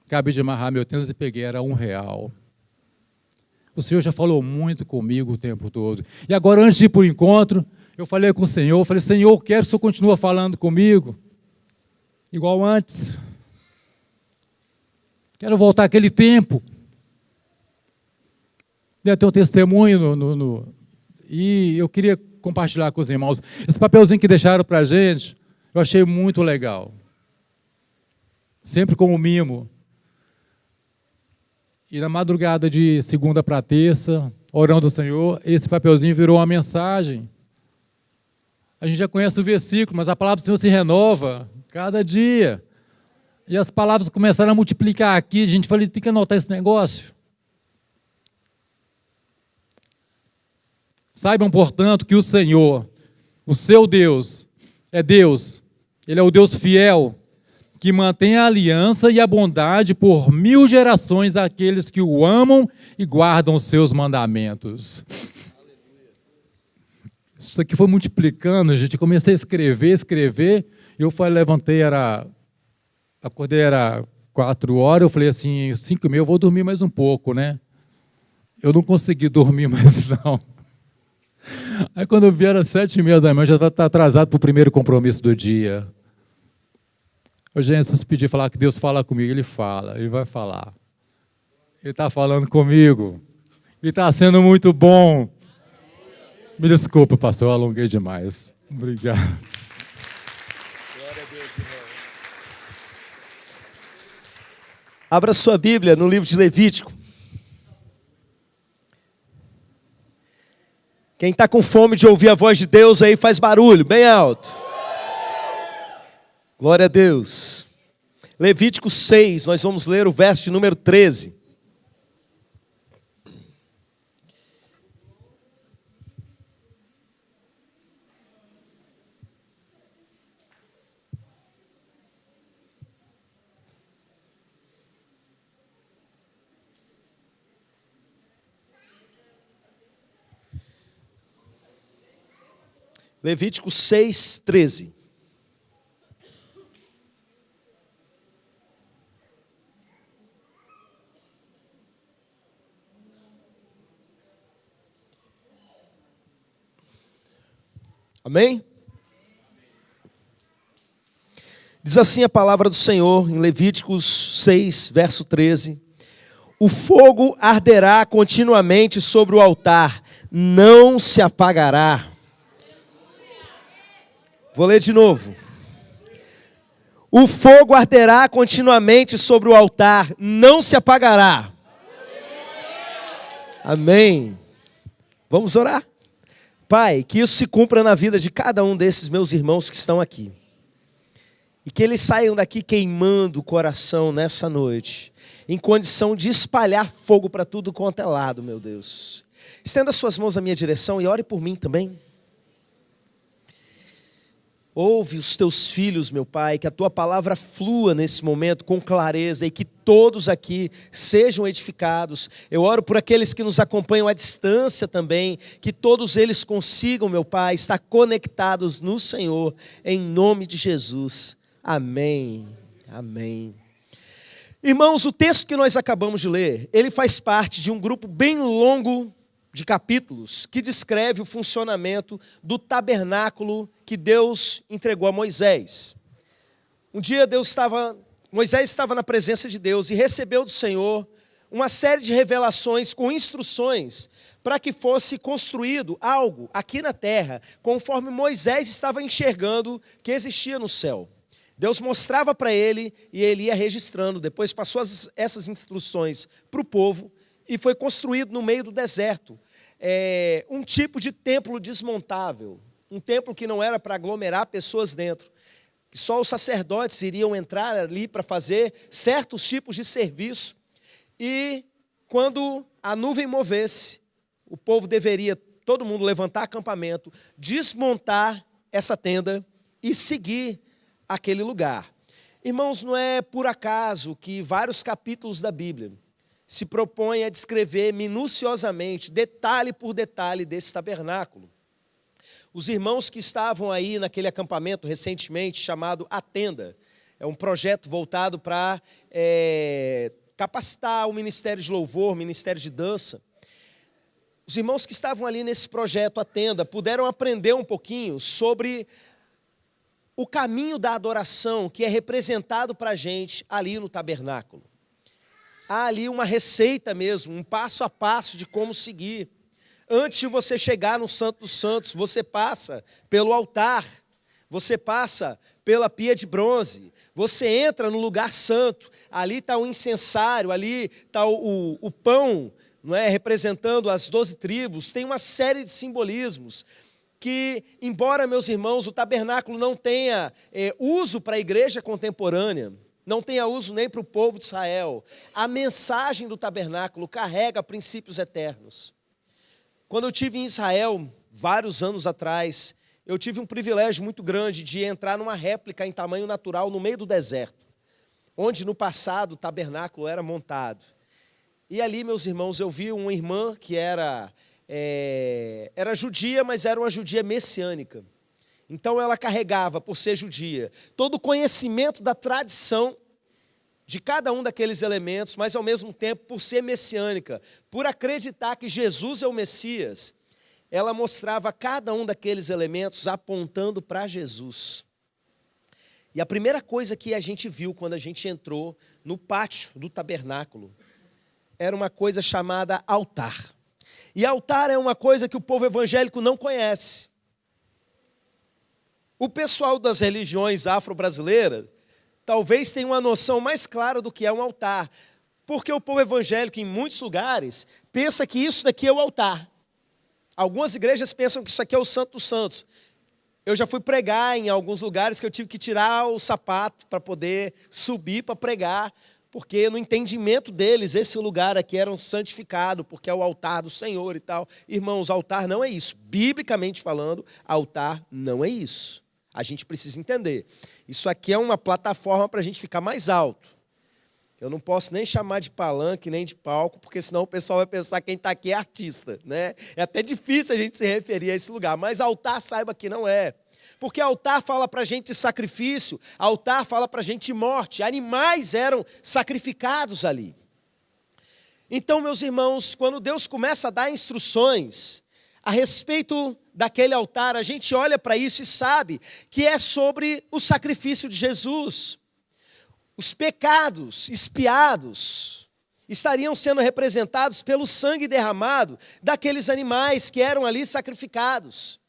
Acabei de amarrar meu tênis e peguei, era R$1. O Senhor já falou muito comigo o tempo todo. E agora, antes de ir para o encontro, eu falei com o Senhor, eu falei, Senhor, eu quero que o Senhor continue falando comigo, igual antes. Quero voltar àquele tempo. Eu tenho um testemunho e eu queria compartilhar com os irmãos. Esse papelzinho que deixaram para a gente, eu achei muito legal. Sempre como mimo. E na madrugada de segunda para terça, orando ao Senhor, esse papelzinho virou uma mensagem. A gente já conhece o versículo, mas a palavra do Senhor se renova cada dia. E as palavras começaram a multiplicar aqui. A gente falou, tem que anotar esse negócio. Saibam, portanto, que o Senhor, o seu Deus, é Deus. Ele é o Deus fiel, que mantém a aliança e a bondade por 1000 gerações àqueles que o amam e guardam os seus mandamentos. Isso aqui foi multiplicando, gente. Eu comecei a escrever. Eu levantei, acordei, era 4 horas. Eu falei assim, 5h30, eu vou dormir mais um pouco, né? Eu não consegui dormir mais, não. Aí quando eu vi, era 7h30 da manhã, já estava atrasado para o primeiro compromisso do dia. Hoje, antes de pedir falar que Deus fala comigo, Ele fala, Ele vai falar. Ele está falando comigo. E está sendo muito bom. Me desculpa, pastor, eu alonguei demais. Obrigado. Glória a Deus, irmão. Abra sua Bíblia no livro de Levítico. Quem está com fome de ouvir a voz de Deus aí faz barulho, bem alto. Glória a Deus. Levítico 6, nós vamos ler o verso de número 13. Levítico 6, 13. Amém? Diz assim a palavra do Senhor em Levíticos 6, verso 13. O fogo arderá continuamente sobre o altar, não se apagará. Vou ler de novo. O fogo arderá continuamente sobre o altar, não se apagará. Amém. Vamos orar? Pai, que isso se cumpra na vida de cada um desses meus irmãos que estão aqui. E que eles saiam daqui queimando o coração nessa noite, em condição de espalhar fogo para tudo quanto é lado, meu Deus. Estenda suas mãos na minha direção e ore por mim também. Ouve os teus filhos, meu Pai, que a tua palavra flua nesse momento com clareza e que todos aqui sejam edificados. Eu oro por aqueles que nos acompanham à distância também, que todos eles consigam, meu Pai, estar conectados no Senhor, em nome de Jesus. Amém. Amém. Irmãos, o texto que nós acabamos de ler, ele faz parte de um grupo bem longo de capítulos que descreve o funcionamento do tabernáculo que Deus entregou a Moisés. Um dia Moisés estava na presença de Deus e recebeu do Senhor uma série de revelações com instruções para que fosse construído algo aqui na terra, conforme Moisés estava enxergando que existia no céu. Deus mostrava para ele e ele ia registrando. Depois passou essas instruções para o povo e foi construído no meio do deserto um tipo de templo desmontável, um templo que não era para aglomerar pessoas dentro, que só os sacerdotes iriam entrar ali para fazer certos tipos de serviço, e quando a nuvem movesse, o povo deveria, todo mundo levantar acampamento, desmontar essa tenda e seguir aquele lugar. Irmãos, não é por acaso que vários capítulos da Bíblia se propõem a descrever minuciosamente, detalhe por detalhe desse tabernáculo. Os irmãos que estavam aí naquele acampamento recentemente, chamado A Tenda, é um projeto voltado para capacitar o ministério de louvor, ministério de dança. Os irmãos que estavam ali nesse projeto A Tenda puderam aprender um pouquinho sobre o caminho da adoração que é representado para a gente ali no tabernáculo. Há ali uma receita mesmo, um passo a passo de como seguir. Antes de você chegar no Santo dos Santos, você passa pelo altar, você passa pela pia de bronze, você entra no lugar santo, ali está o incensário, ali está o pão, não é, representando as 12 tribos, tem uma série de simbolismos que, embora, meus irmãos, o tabernáculo não tenha uso para a igreja contemporânea, não tenha uso nem para o povo de Israel, a mensagem do tabernáculo carrega princípios eternos. Quando eu estive em Israel, vários anos atrás, eu tive um privilégio muito grande de entrar numa réplica em tamanho natural no meio do deserto, onde no passado o tabernáculo era montado. E ali, meus irmãos, eu vi uma irmã que era judia, mas era uma judia messiânica. Então ela carregava, por ser judia, todo o conhecimento da tradição de cada um daqueles elementos, mas ao mesmo tempo, por ser messiânica, por acreditar que Jesus é o Messias, ela mostrava cada um daqueles elementos apontando para Jesus. E a primeira coisa que a gente viu quando a gente entrou no pátio do tabernáculo era uma coisa chamada altar. E altar é uma coisa que o povo evangélico não conhece. O pessoal das religiões afro-brasileiras talvez tenha uma noção mais clara do que é um altar, porque o povo evangélico, em muitos lugares, pensa que isso daqui é o altar. Algumas igrejas pensam que isso aqui é o Santo dos Santos. Eu já fui pregar em alguns lugares que eu tive que tirar o sapato para poder subir para pregar, porque no entendimento deles, esse lugar aqui era um santificado, porque é o altar do Senhor e tal. Irmãos, altar não é isso. Biblicamente falando, altar não é isso. A gente precisa entender. Isso aqui é uma plataforma para a gente ficar mais alto. Eu não posso nem chamar de palanque, nem de palco, porque senão o pessoal vai pensar que quem está aqui é artista, né? É até difícil a gente se referir a esse lugar, mas altar, saiba que não é. Porque altar fala para a gente de sacrifício, altar fala para a gente de morte. Animais eram sacrificados ali. Então, meus irmãos, quando Deus começa a dar instruções a respeito daquele altar, a gente olha para isso e sabe que é sobre o sacrifício de Jesus. Os pecados expiados estariam sendo representados pelo sangue derramado daqueles animais que eram ali sacrificados.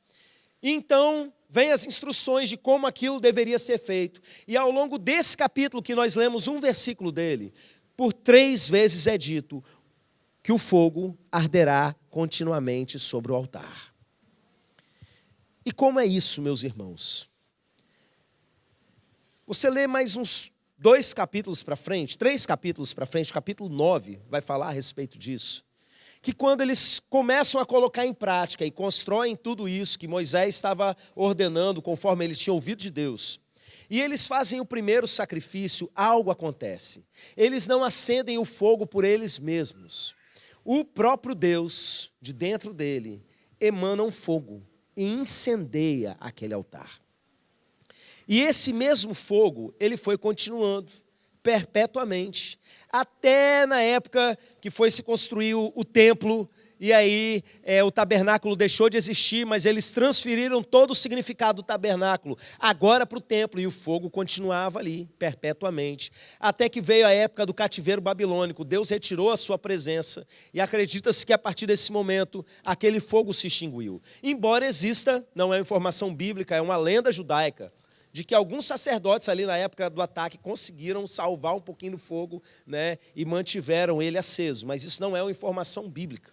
Então, vem as instruções de como aquilo deveria ser feito. E ao longo desse capítulo que nós lemos um versículo dele, por 3 vezes é dito que o fogo arderá continuamente sobre o altar. E como é isso, meus irmãos? Você lê mais uns 2 capítulos para frente, 3 capítulos para frente, capítulo 9 vai falar a respeito disso. Que quando eles começam a colocar em prática e constroem tudo isso que Moisés estava ordenando conforme eles tinham ouvido de Deus, e eles fazem o primeiro sacrifício, algo acontece. Eles não acendem o fogo por eles mesmos. O próprio Deus, de dentro dele, emana um fogo e incendeia aquele altar. E esse mesmo fogo, ele foi continuando perpetuamente, até na época que foi se construir o templo, e aí o tabernáculo deixou de existir, mas eles transferiram todo o significado do tabernáculo agora para o templo, e o fogo continuava ali, perpetuamente, até que veio a época do cativeiro babilônico. Deus retirou a sua presença, e acredita-se que a partir desse momento, aquele fogo se extinguiu. Embora exista, não é informação bíblica, é uma lenda judaica, de que alguns sacerdotes ali na época do ataque conseguiram salvar um pouquinho do fogo, né, e mantiveram ele aceso, mas isso não é uma informação bíblica.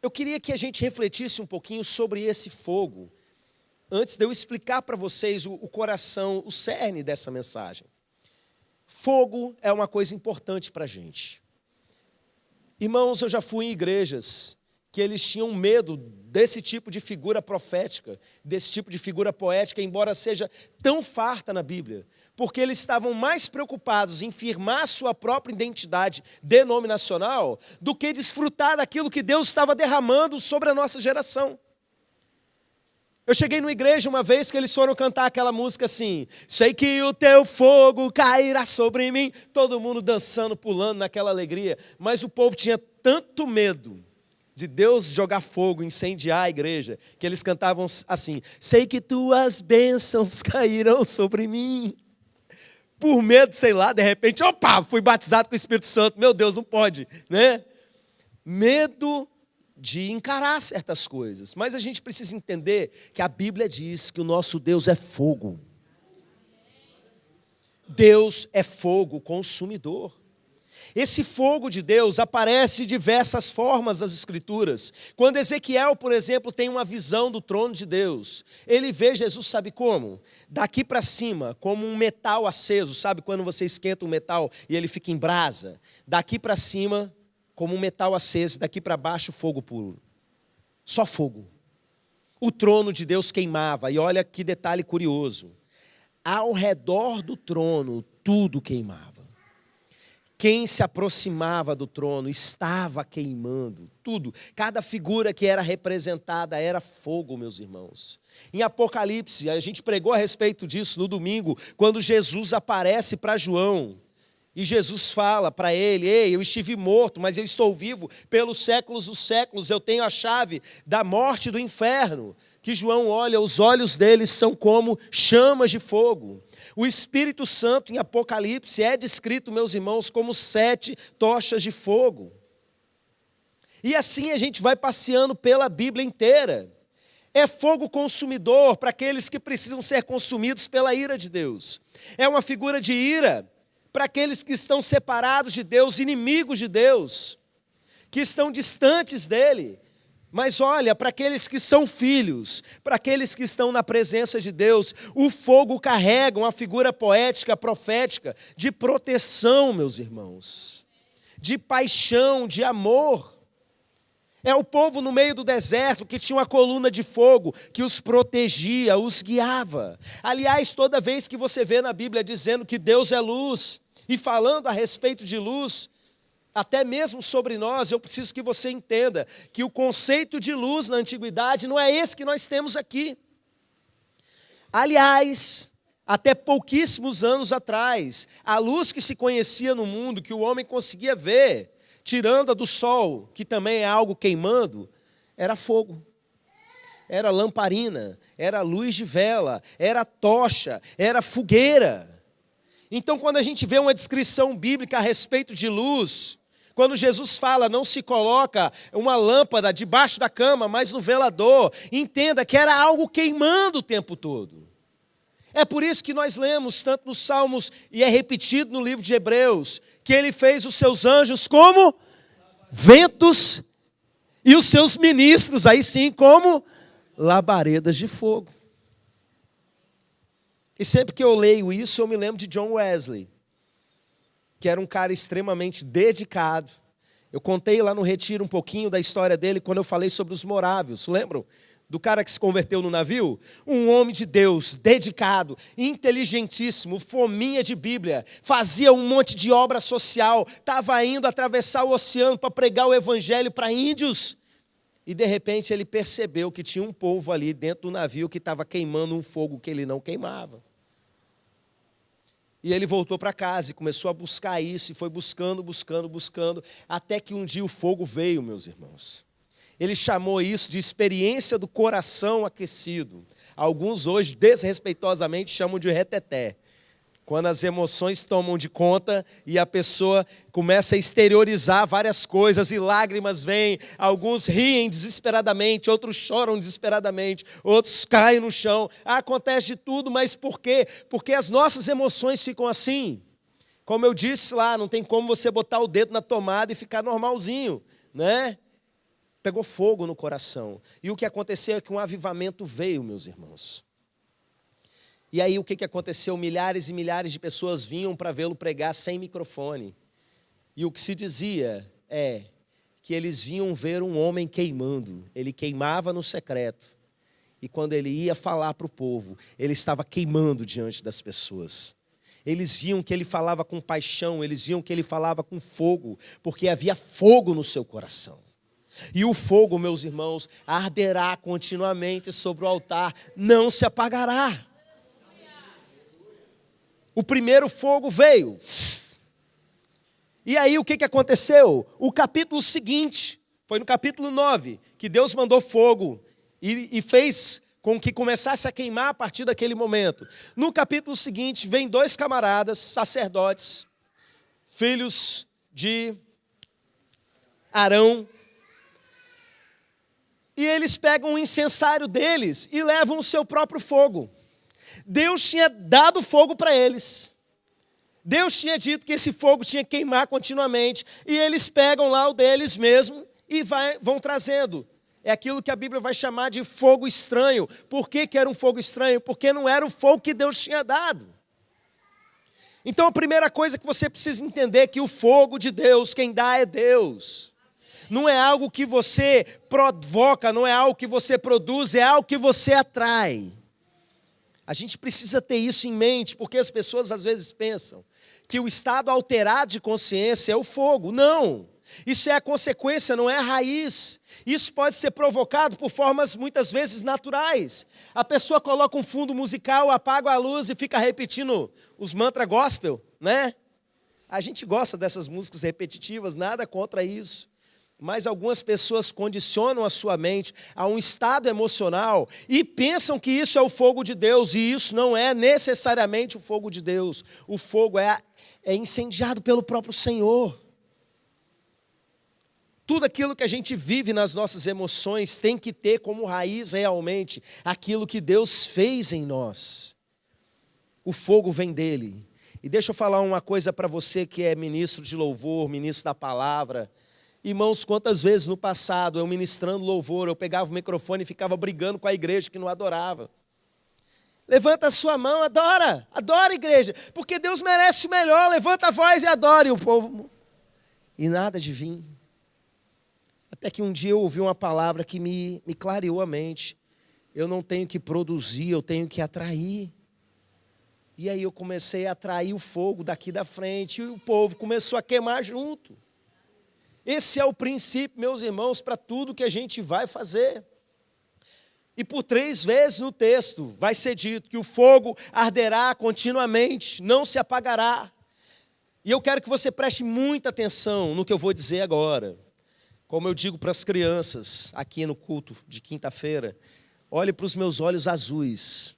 Eu queria que a gente refletisse um pouquinho sobre esse fogo, antes de eu explicar para vocês o coração, o cerne dessa mensagem. Fogo é uma coisa importante para a gente. Irmãos, eu já fui em igrejas que eles tinham medo desse tipo de figura profética, desse tipo de figura poética, embora seja tão farta na Bíblia, porque eles estavam mais preocupados em firmar sua própria identidade denominacional do que desfrutar daquilo que Deus estava derramando sobre a nossa geração. Eu cheguei numa igreja uma vez que eles foram cantar aquela música assim: sei que o teu fogo cairá sobre mim, todo mundo dançando, pulando naquela alegria, mas o povo tinha tanto medo de Deus jogar fogo, incendiar a igreja, que eles cantavam assim: sei que tuas bênçãos cairão sobre mim. Por medo, sei lá, de repente, opa, fui batizado com o Espírito Santo, meu Deus, não pode, né? Medo de encarar certas coisas, mas a gente precisa entender que a Bíblia diz que o nosso Deus é fogo. Deus é fogo consumidor. Esse fogo de Deus aparece de diversas formas nas Escrituras. Quando Ezequiel, por exemplo, tem uma visão do trono de Deus, ele vê Jesus, sabe como? Daqui para cima, como um metal aceso, sabe quando você esquenta um metal e ele fica em brasa? Daqui para cima, como um metal aceso, daqui para baixo, fogo puro. Só fogo. O trono de Deus queimava, e olha que detalhe curioso. Ao redor do trono, tudo queimava. Quem se aproximava do trono estava queimando tudo. Cada figura que era representada era fogo, meus irmãos. Em Apocalipse, a gente pregou a respeito disso no domingo, quando Jesus aparece para João. E Jesus fala para ele: ei, eu estive morto, mas eu estou vivo pelos séculos dos séculos. Eu tenho a chave da morte e do inferno. Que João olha, os olhos deles são como chamas de fogo. O Espírito Santo, em Apocalipse, é descrito, meus irmãos, como 7 tochas de fogo. E assim a gente vai passeando pela Bíblia inteira. É fogo consumidor para aqueles que precisam ser consumidos pela ira de Deus. É uma figura de ira para aqueles que estão separados de Deus, inimigos de Deus, que estão distantes dele. Mas olha, para aqueles que são filhos, para aqueles que estão na presença de Deus, o fogo carrega uma figura poética, profética, de proteção, meus irmãos, de paixão, de amor. É o povo no meio do deserto que tinha uma coluna de fogo que os protegia, os guiava. Aliás, toda vez que você vê na Bíblia dizendo que Deus é luz, e falando a respeito de luz, até mesmo sobre nós, eu preciso que você entenda que o conceito de luz na antiguidade não é esse que nós temos aqui. Aliás, até pouquíssimos anos atrás, a luz que se conhecia no mundo, que o homem conseguia ver, tirando a do sol, que também é algo queimando, era fogo. Era lamparina, era luz de vela, era tocha, era fogueira. Então, quando a gente vê uma descrição bíblica a respeito de luz, quando Jesus fala, não se coloca uma lâmpada debaixo da cama, mas no velador, entenda que era algo queimando o tempo todo. É por isso que nós lemos tanto nos Salmos, e é repetido no livro de Hebreus, que ele fez os seus anjos como ventos, e os seus ministros, aí sim, como labaredas de fogo. E sempre que eu leio isso, eu me lembro de John Wesley, que era um cara extremamente dedicado. Eu contei lá no retiro um pouquinho da história dele quando eu falei sobre os morávios, lembram? Do cara que se converteu no navio? Um homem de Deus, dedicado, inteligentíssimo, fominha de Bíblia, fazia um monte de obra social, estava indo atravessar o oceano para pregar o evangelho para índios. E de repente ele percebeu que tinha um povo ali dentro do navio que estava queimando um fogo que ele não queimava. E ele voltou para casa e começou a buscar isso, e foi buscando, até que um dia o fogo veio, meus irmãos. Ele chamou isso de experiência do coração aquecido. Alguns hoje, desrespeitosamente, chamam de reteté. Quando as emoções tomam de conta e a pessoa começa a exteriorizar várias coisas e lágrimas vêm. Alguns riem desesperadamente, outros choram desesperadamente, outros caem no chão. Acontece de tudo, mas por quê? Porque as nossas emoções ficam assim. Como eu disse lá, não tem como você botar o dedo na tomada e ficar normalzinho, né? Pegou fogo no coração. E o que aconteceu é que um avivamento veio, meus irmãos. E aí o que aconteceu? Milhares e milhares de pessoas vinham para vê-lo pregar sem microfone. E o que se dizia é que eles vinham ver um homem queimando. Ele queimava no secreto. E quando ele ia falar para o povo, ele estava queimando diante das pessoas. Eles viam que ele falava com paixão, eles viam que ele falava com fogo, porque havia fogo no seu coração. E o fogo, meus irmãos, arderá continuamente sobre o altar, não se apagará. O primeiro fogo veio. E aí o que aconteceu? O capítulo seguinte, foi no capítulo 9, que Deus mandou fogo e fez com que começasse a queimar a partir daquele momento. No capítulo seguinte, vem 2 camaradas, sacerdotes, filhos de Arão, e eles pegam o incensário deles e levam o seu próprio fogo. Deus tinha dado fogo para eles. Deus tinha dito que esse fogo tinha que queimar continuamente. E eles pegam lá o deles mesmo e vão trazendo. É aquilo que a Bíblia vai chamar de fogo estranho. Por que era um fogo estranho? Porque não era o fogo que Deus tinha dado. Então a primeira coisa que você precisa entender é que o fogo de Deus, quem dá é Deus. Não é algo que você provoca, não é algo que você produz, é algo que você atrai. A gente precisa ter isso em mente, porque as pessoas às vezes pensam que o estado alterado de consciência é o fogo. Não, isso é a consequência, não é a raiz. Isso pode ser provocado por formas muitas vezes naturais. A pessoa coloca um fundo musical, apaga a luz e fica repetindo os mantras gospel, né? A gente gosta dessas músicas repetitivas, nada contra isso. Mas algumas pessoas condicionam a sua mente a um estado emocional e pensam que isso é o fogo de Deus, e isso não é necessariamente o fogo de Deus. O fogo é incendiado pelo próprio Senhor. Tudo aquilo que a gente vive nas nossas emoções tem que ter como raiz realmente aquilo que Deus fez em nós. O fogo vem dele. E deixa eu falar uma coisa para você que é ministro de louvor, ministro da palavra. Irmãos, quantas vezes no passado, eu ministrando louvor, eu pegava o microfone e ficava brigando com a igreja que não adorava. Levanta a sua mão, adora igreja, porque Deus merece o melhor, levanta a voz e adore o povo. E nada de vir. Até que um dia eu ouvi uma palavra que me clareou a mente. Eu não tenho que produzir, eu tenho que atrair. E aí eu comecei a atrair o fogo daqui da frente, e o povo começou a queimar junto. Esse é o princípio, meus irmãos, para tudo que a gente vai fazer. E por 3 vezes no texto vai ser dito que o fogo arderá continuamente, não se apagará. E eu quero que você preste muita atenção no que eu vou dizer agora. Como eu digo para as crianças aqui no culto de quinta-feira, olhe para os meus olhos azuis.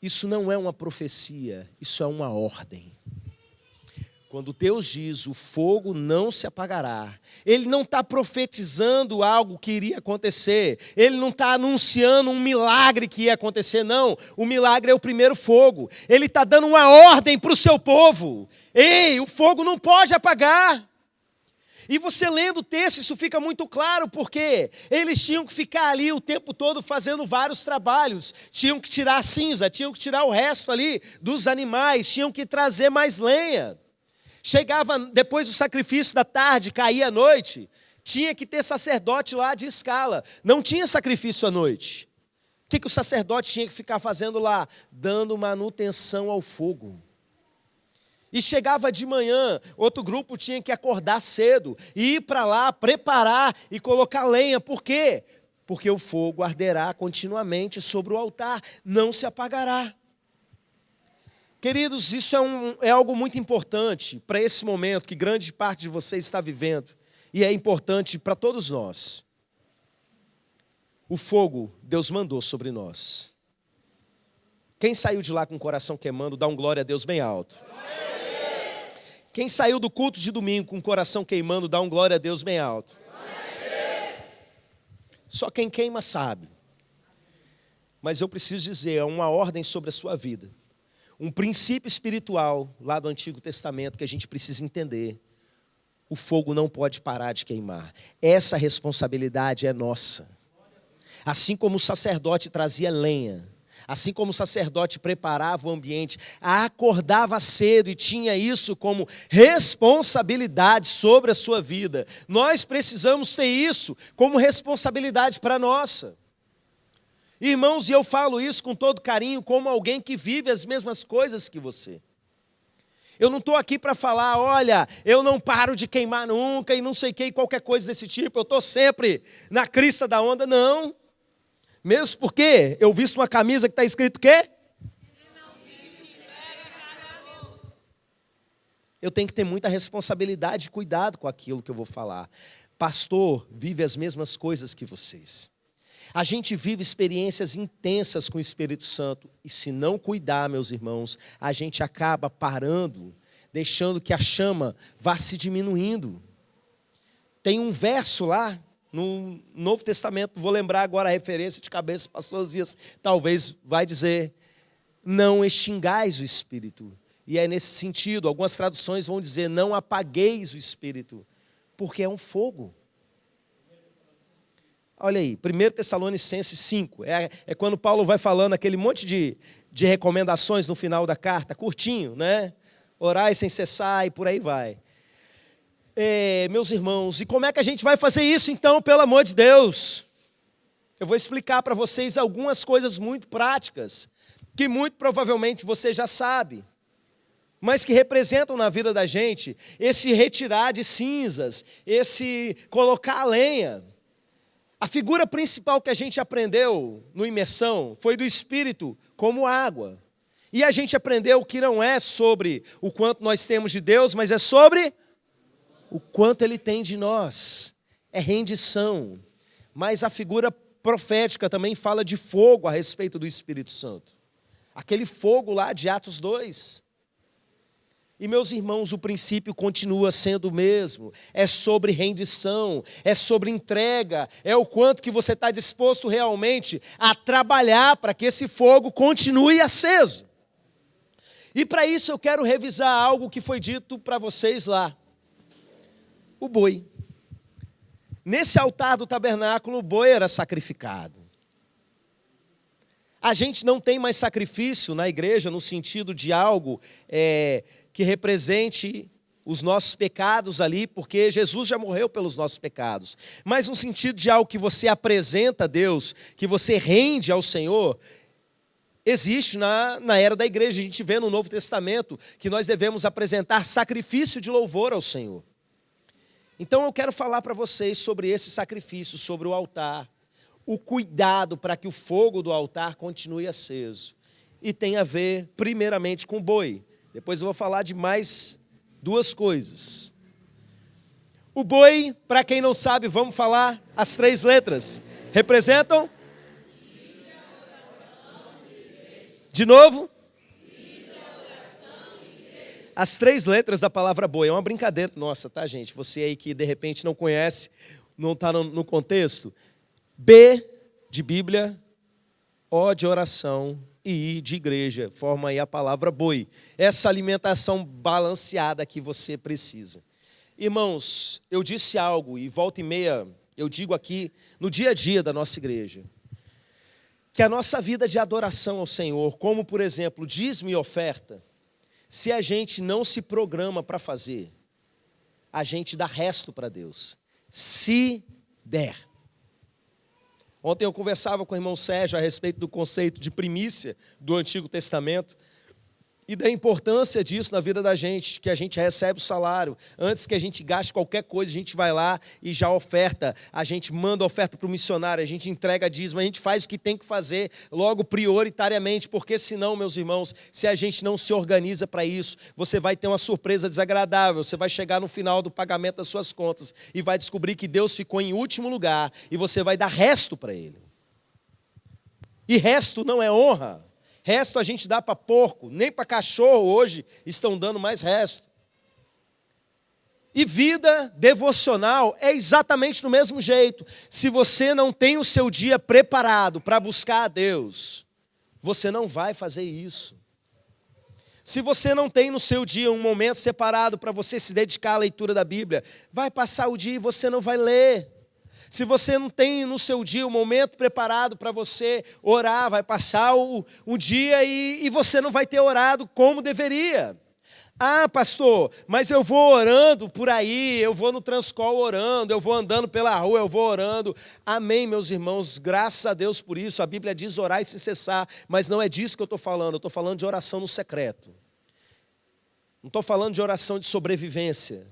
Isso não é uma profecia, isso é uma ordem. Quando Deus diz, o fogo não se apagará, Ele não está profetizando algo que iria acontecer, Ele não está anunciando um milagre que ia acontecer, não. O milagre é o primeiro fogo. Ele está dando uma ordem para o seu povo. Ei, o fogo não pode apagar. E você lendo o texto, isso fica muito claro, porque eles tinham que ficar ali o tempo todo fazendo vários trabalhos. Tinham que tirar a cinza, tinham que tirar o resto ali dos animais, tinham que trazer mais lenha. Chegava depois do sacrifício da tarde, caía a noite, tinha que ter sacerdote lá de escala. Não tinha sacrifício à noite. O que o sacerdote tinha que ficar fazendo lá? Dando manutenção ao fogo. E chegava de manhã, outro grupo tinha que acordar cedo, e ir para lá, preparar e colocar lenha. Por quê? Porque o fogo arderá continuamente sobre o altar, não se apagará. Queridos, isso é algo muito importante para esse momento que grande parte de vocês está vivendo, e é importante para todos nós. O fogo Deus mandou sobre nós. Quem saiu de lá com o coração queimando, dá um glória a Deus bem alto. Quem saiu do culto de domingo com o coração queimando, dá um glória a Deus bem alto. Só quem queima sabe. Mas eu preciso dizer, é uma ordem sobre a sua vida. Um princípio espiritual lá do Antigo Testamento que a gente precisa entender. O fogo não pode parar de queimar. Essa responsabilidade é nossa. Assim como o sacerdote trazia lenha, assim como o sacerdote preparava o ambiente, acordava cedo e tinha isso como responsabilidade sobre a sua vida. Nós precisamos ter isso como responsabilidade para a nossa. Irmãos, e eu falo isso com todo carinho, como alguém que vive as mesmas coisas que você. Eu não estou aqui para falar, olha, eu não paro de queimar nunca e não sei o que, qualquer coisa desse tipo, eu estou sempre na crista da onda, não. Mesmo porque eu visto uma camisa que está escrito o quê? Eu tenho que ter muita responsabilidade e cuidado com aquilo que eu vou falar. Pastor vive as mesmas coisas que vocês. A gente vive experiências intensas com o Espírito Santo. E se não cuidar, meus irmãos, a gente acaba parando, deixando que a chama vá se diminuindo. Tem um verso lá, no Novo Testamento, vou lembrar agora a referência de cabeça, pastor Zias, talvez vai dizer, não extingais o Espírito. E é nesse sentido, algumas traduções vão dizer, não apagueis o Espírito, porque é um fogo. Olha aí, 1 Tessalonicenses 5, é quando Paulo vai falando aquele monte de recomendações no final da carta, curtinho, né? Orai sem cessar e por aí vai. Meus irmãos, e como é que a gente vai fazer isso então, pelo amor de Deus? Eu vou explicar para vocês algumas coisas muito práticas, que muito provavelmente você já sabe, mas que representam na vida da gente esse retirar de cinzas, esse colocar a lenha. A figura principal que a gente aprendeu no imersão foi do Espírito como água. E a gente aprendeu que não é sobre o quanto nós temos de Deus, mas é sobre o quanto Ele tem de nós. É rendição. Mas a figura profética também fala de fogo a respeito do Espírito Santo. Aquele fogo lá de Atos 2. E, meus irmãos, o princípio continua sendo o mesmo. É sobre rendição, é sobre entrega, é o quanto que você está disposto realmente a trabalhar para que esse fogo continue aceso. E para isso eu quero revisar algo que foi dito para vocês lá. O boi. Nesse altar do tabernáculo, o boi era sacrificado. A gente não tem mais sacrifício na igreja no sentido de algo que represente os nossos pecados ali, porque Jesus já morreu pelos nossos pecados. Mas no sentido de algo que você apresenta a Deus, que você rende ao Senhor, existe na era da igreja. A gente vê no Novo Testamento que nós devemos apresentar sacrifício de louvor ao Senhor. Então eu quero falar para vocês sobre esse sacrifício, sobre o altar, o cuidado para que o fogo do altar continue aceso. E tem a ver primeiramente com o boi. Depois eu vou falar de mais duas coisas. O boi, para quem não sabe, vamos falar as 3 letras. Representam? De novo? As 3 letras da palavra boi. É uma brincadeira nossa, tá, gente? Você aí que de repente não conhece, não está no contexto. B de Bíblia, O de oração e I de igreja. Forma aí a palavra boi. Essa alimentação balanceada que você precisa. Irmãos, eu disse algo e volta e meia eu digo aqui no dia a dia da nossa igreja, que a nossa vida de adoração ao Senhor, como por exemplo dízimo e oferta, se a gente não se programa para fazer, a gente dá resto para Deus, se der. Ontem eu conversava com o irmão Sérgio a respeito do conceito de primícia do Antigo Testamento e da importância disso na vida da gente, que a gente recebe o salário. Antes que a gente gaste qualquer coisa, a gente vai lá e já oferta, a gente manda oferta para o missionário, a gente entrega dízimo, a gente faz o que tem que fazer logo prioritariamente, porque senão, meus irmãos, se a gente não se organiza para isso, você vai ter uma surpresa desagradável, você vai chegar no final do pagamento das suas contas e vai descobrir que Deus ficou em último lugar e você vai dar resto para Ele. E resto não é honra. Resto a gente dá para porco, nem para cachorro hoje estão dando mais resto. E vida devocional é exatamente do mesmo jeito. Se você não tem o seu dia preparado para buscar a Deus, você não vai fazer isso. Se você não tem no seu dia um momento separado para você se dedicar à leitura da Bíblia, vai passar o dia e você não vai ler. Se você não tem no seu dia um momento preparado para você orar, vai passar um dia e você não vai ter orado como deveria. Ah, pastor, mas eu vou orando por aí, eu vou no Transcol orando, eu vou andando pela rua, eu vou orando. Amém, meus irmãos, graças a Deus por isso. A Bíblia diz orar e se cessar, mas não é disso que eu estou falando de oração no secreto. Não estou falando de oração de sobrevivência.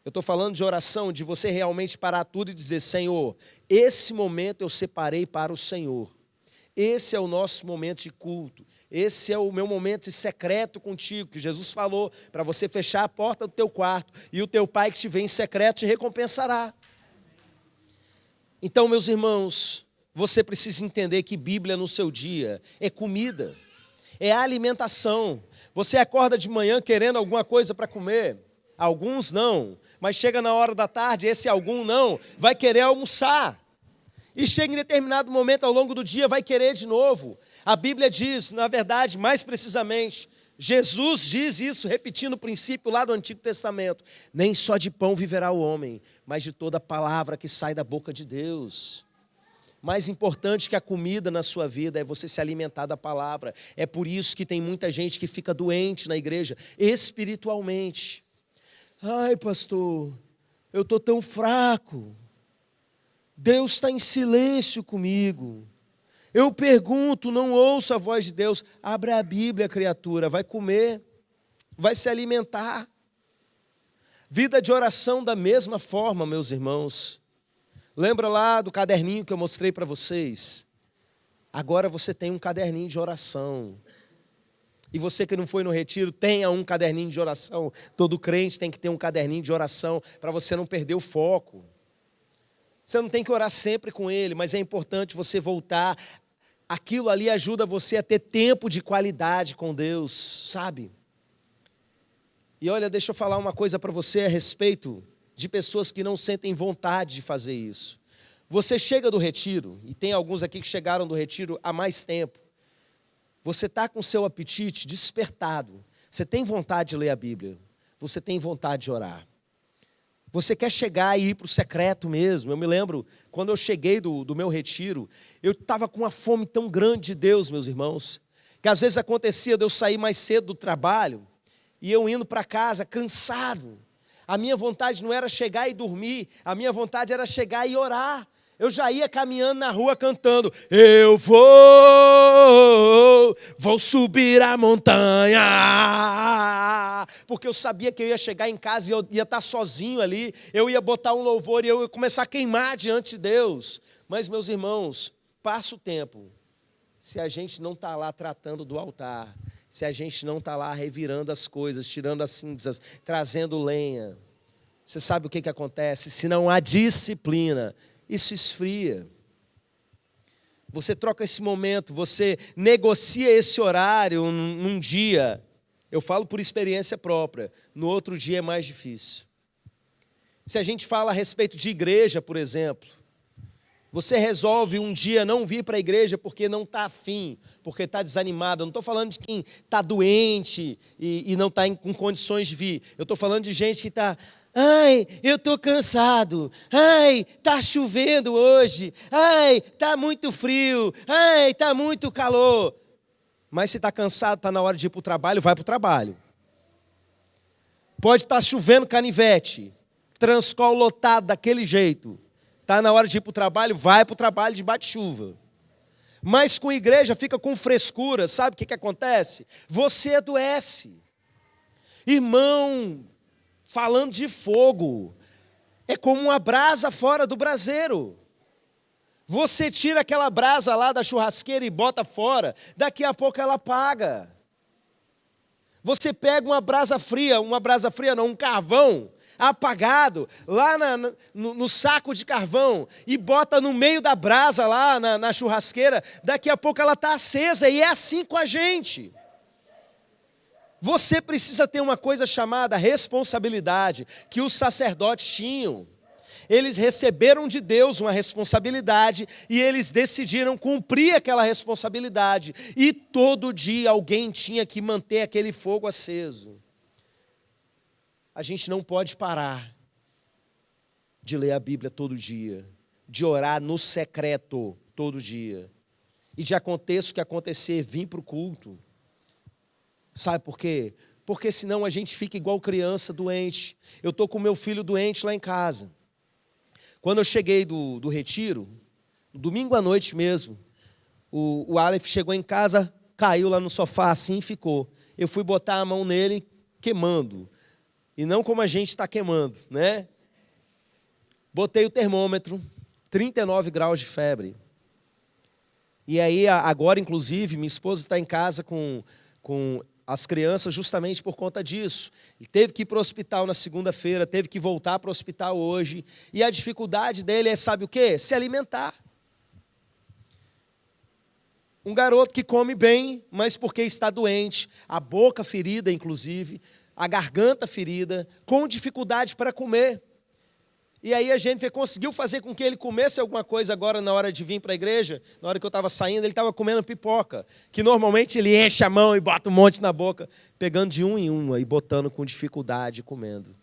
Eu estou falando de oração, de você realmente parar tudo e dizer, Senhor, esse momento eu separei para o Senhor. Esse é o nosso momento de culto. Esse é o meu momento secreto contigo, que Jesus falou, para você fechar a porta do teu quarto, e o teu Pai que te vê em secreto te recompensará. Então, meus irmãos, você precisa entender que Bíblia no seu dia é comida, é alimentação. Você acorda de manhã querendo alguma coisa para comer. Alguns não, mas chega na hora da tarde, esse algum não, vai querer almoçar. E chega em determinado momento ao longo do dia, vai querer de novo. A Bíblia diz, na verdade, mais precisamente, Jesus diz isso, repetindo o princípio lá do Antigo Testamento. Nem só de pão viverá o homem, mas de toda palavra que sai da boca de Deus. Mais importante que a comida na sua vida é você se alimentar da palavra. É por isso que tem muita gente que fica doente na igreja, espiritualmente. Ai, pastor, eu estou tão fraco. Deus está em silêncio comigo. Eu pergunto, não ouço a voz de Deus. Abre a Bíblia, criatura, vai comer, vai se alimentar. Vida de oração da mesma forma, meus irmãos. Lembra lá do caderninho que eu mostrei para vocês? Agora você tem um caderninho de oração. E você que não foi no retiro, tenha um caderninho de oração. Todo crente tem que ter um caderninho de oração para você não perder o foco. Você não tem que orar sempre com ele, mas é importante você voltar. Aquilo ali ajuda você a ter tempo de qualidade com Deus, sabe? E olha, deixa eu falar uma coisa para você a respeito de pessoas que não sentem vontade de fazer isso. Você chega do retiro, e tem alguns aqui que chegaram do retiro há mais tempo. Você está com o seu apetite despertado. Você tem vontade de ler a Bíblia. Você tem vontade de orar. Você quer chegar e ir para o secreto mesmo. Eu me lembro, quando eu cheguei do meu retiro, eu estava com uma fome tão grande de Deus, meus irmãos, que às vezes acontecia de eu sair mais cedo do trabalho e eu indo para casa cansado. A minha vontade não era chegar e dormir, a minha vontade era chegar e orar. Eu já ia caminhando na rua cantando, eu vou subir a montanha, porque eu sabia que eu ia chegar em casa e eu ia estar sozinho ali, eu ia botar um louvor e eu ia começar a queimar diante de Deus. Mas, meus irmãos, passa o tempo, se a gente não está lá tratando do altar, se a gente não está lá revirando as coisas, tirando as cinzas, trazendo lenha, você sabe o que acontece? Se não há disciplina, isso esfria. Você troca esse momento, você negocia esse horário num dia. Eu falo por experiência própria. No outro dia é mais difícil. Se a gente fala a respeito de igreja, por exemplo, você resolve um dia não vir para a igreja porque não está afim, porque está desanimado. Eu não estou falando de quem está doente e não está com condições de vir. Eu estou falando de gente que está... Ai, eu estou cansado. Ai, está chovendo hoje. Ai, está muito frio. Ai, está muito calor. Mas se está cansado, está na hora de ir para o trabalho, vai para o trabalho. Pode estar chovendo canivete, Transcol lotado daquele jeito. Está na hora de ir para o trabalho, vai para o trabalho de bate-chuva. Mas com igreja fica com frescura, sabe o que acontece? Você adoece. Irmão, falando de fogo, é como uma brasa fora do braseiro. Você tira aquela brasa lá da churrasqueira e bota fora, daqui a pouco ela apaga. Você pega uma brasa fria não, um carvão apagado, lá no saco de carvão, e bota no meio da brasa lá na churrasqueira, daqui a pouco ela está acesa, e é assim com a gente. Você precisa ter uma coisa chamada responsabilidade, que os sacerdotes tinham. Eles receberam de Deus uma responsabilidade e eles decidiram cumprir aquela responsabilidade. E todo dia alguém tinha que manter aquele fogo aceso. A gente não pode parar de ler a Bíblia todo dia, de orar no secreto todo dia. E de aconteça o que acontecer, vir para o culto. Sabe por quê? Porque senão a gente fica igual criança doente. Eu estou com meu filho doente lá em casa. Quando eu cheguei do retiro, domingo à noite mesmo, o Aleph chegou em casa, caiu lá no sofá assim e ficou. Eu fui botar a mão nele, queimando. E não como a gente está queimando, né? Botei o termômetro, 39 graus de febre. E aí, agora, inclusive, minha esposa está em casa com as crianças justamente por conta disso. Ele teve que ir para o hospital na segunda-feira, teve que voltar para o hospital hoje. E a dificuldade dele é, sabe o quê? Se alimentar. Um garoto que come bem, mas porque está doente, a boca ferida, inclusive, a garganta ferida, com dificuldade para comer. E aí a gente conseguiu fazer com que ele comesse alguma coisa agora na hora de vir para a igreja. Na hora que eu estava saindo, ele estava comendo pipoca, que normalmente ele enche a mão e bota um monte na boca, pegando de um em uma e botando com dificuldade e comendo.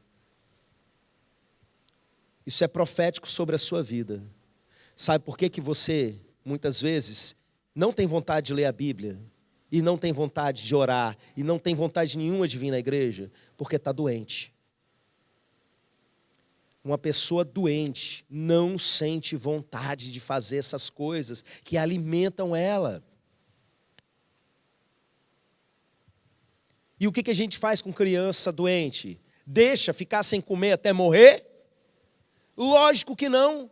Isso é profético sobre a sua vida. Sabe por que você, muitas vezes, não tem vontade de ler a Bíblia, e não tem vontade de orar, e não tem vontade nenhuma de vir na igreja? Porque está doente. Uma pessoa doente não sente vontade de fazer essas coisas que alimentam ela. E o que a gente faz com criança doente? Deixa ficar sem comer até morrer? Lógico que não.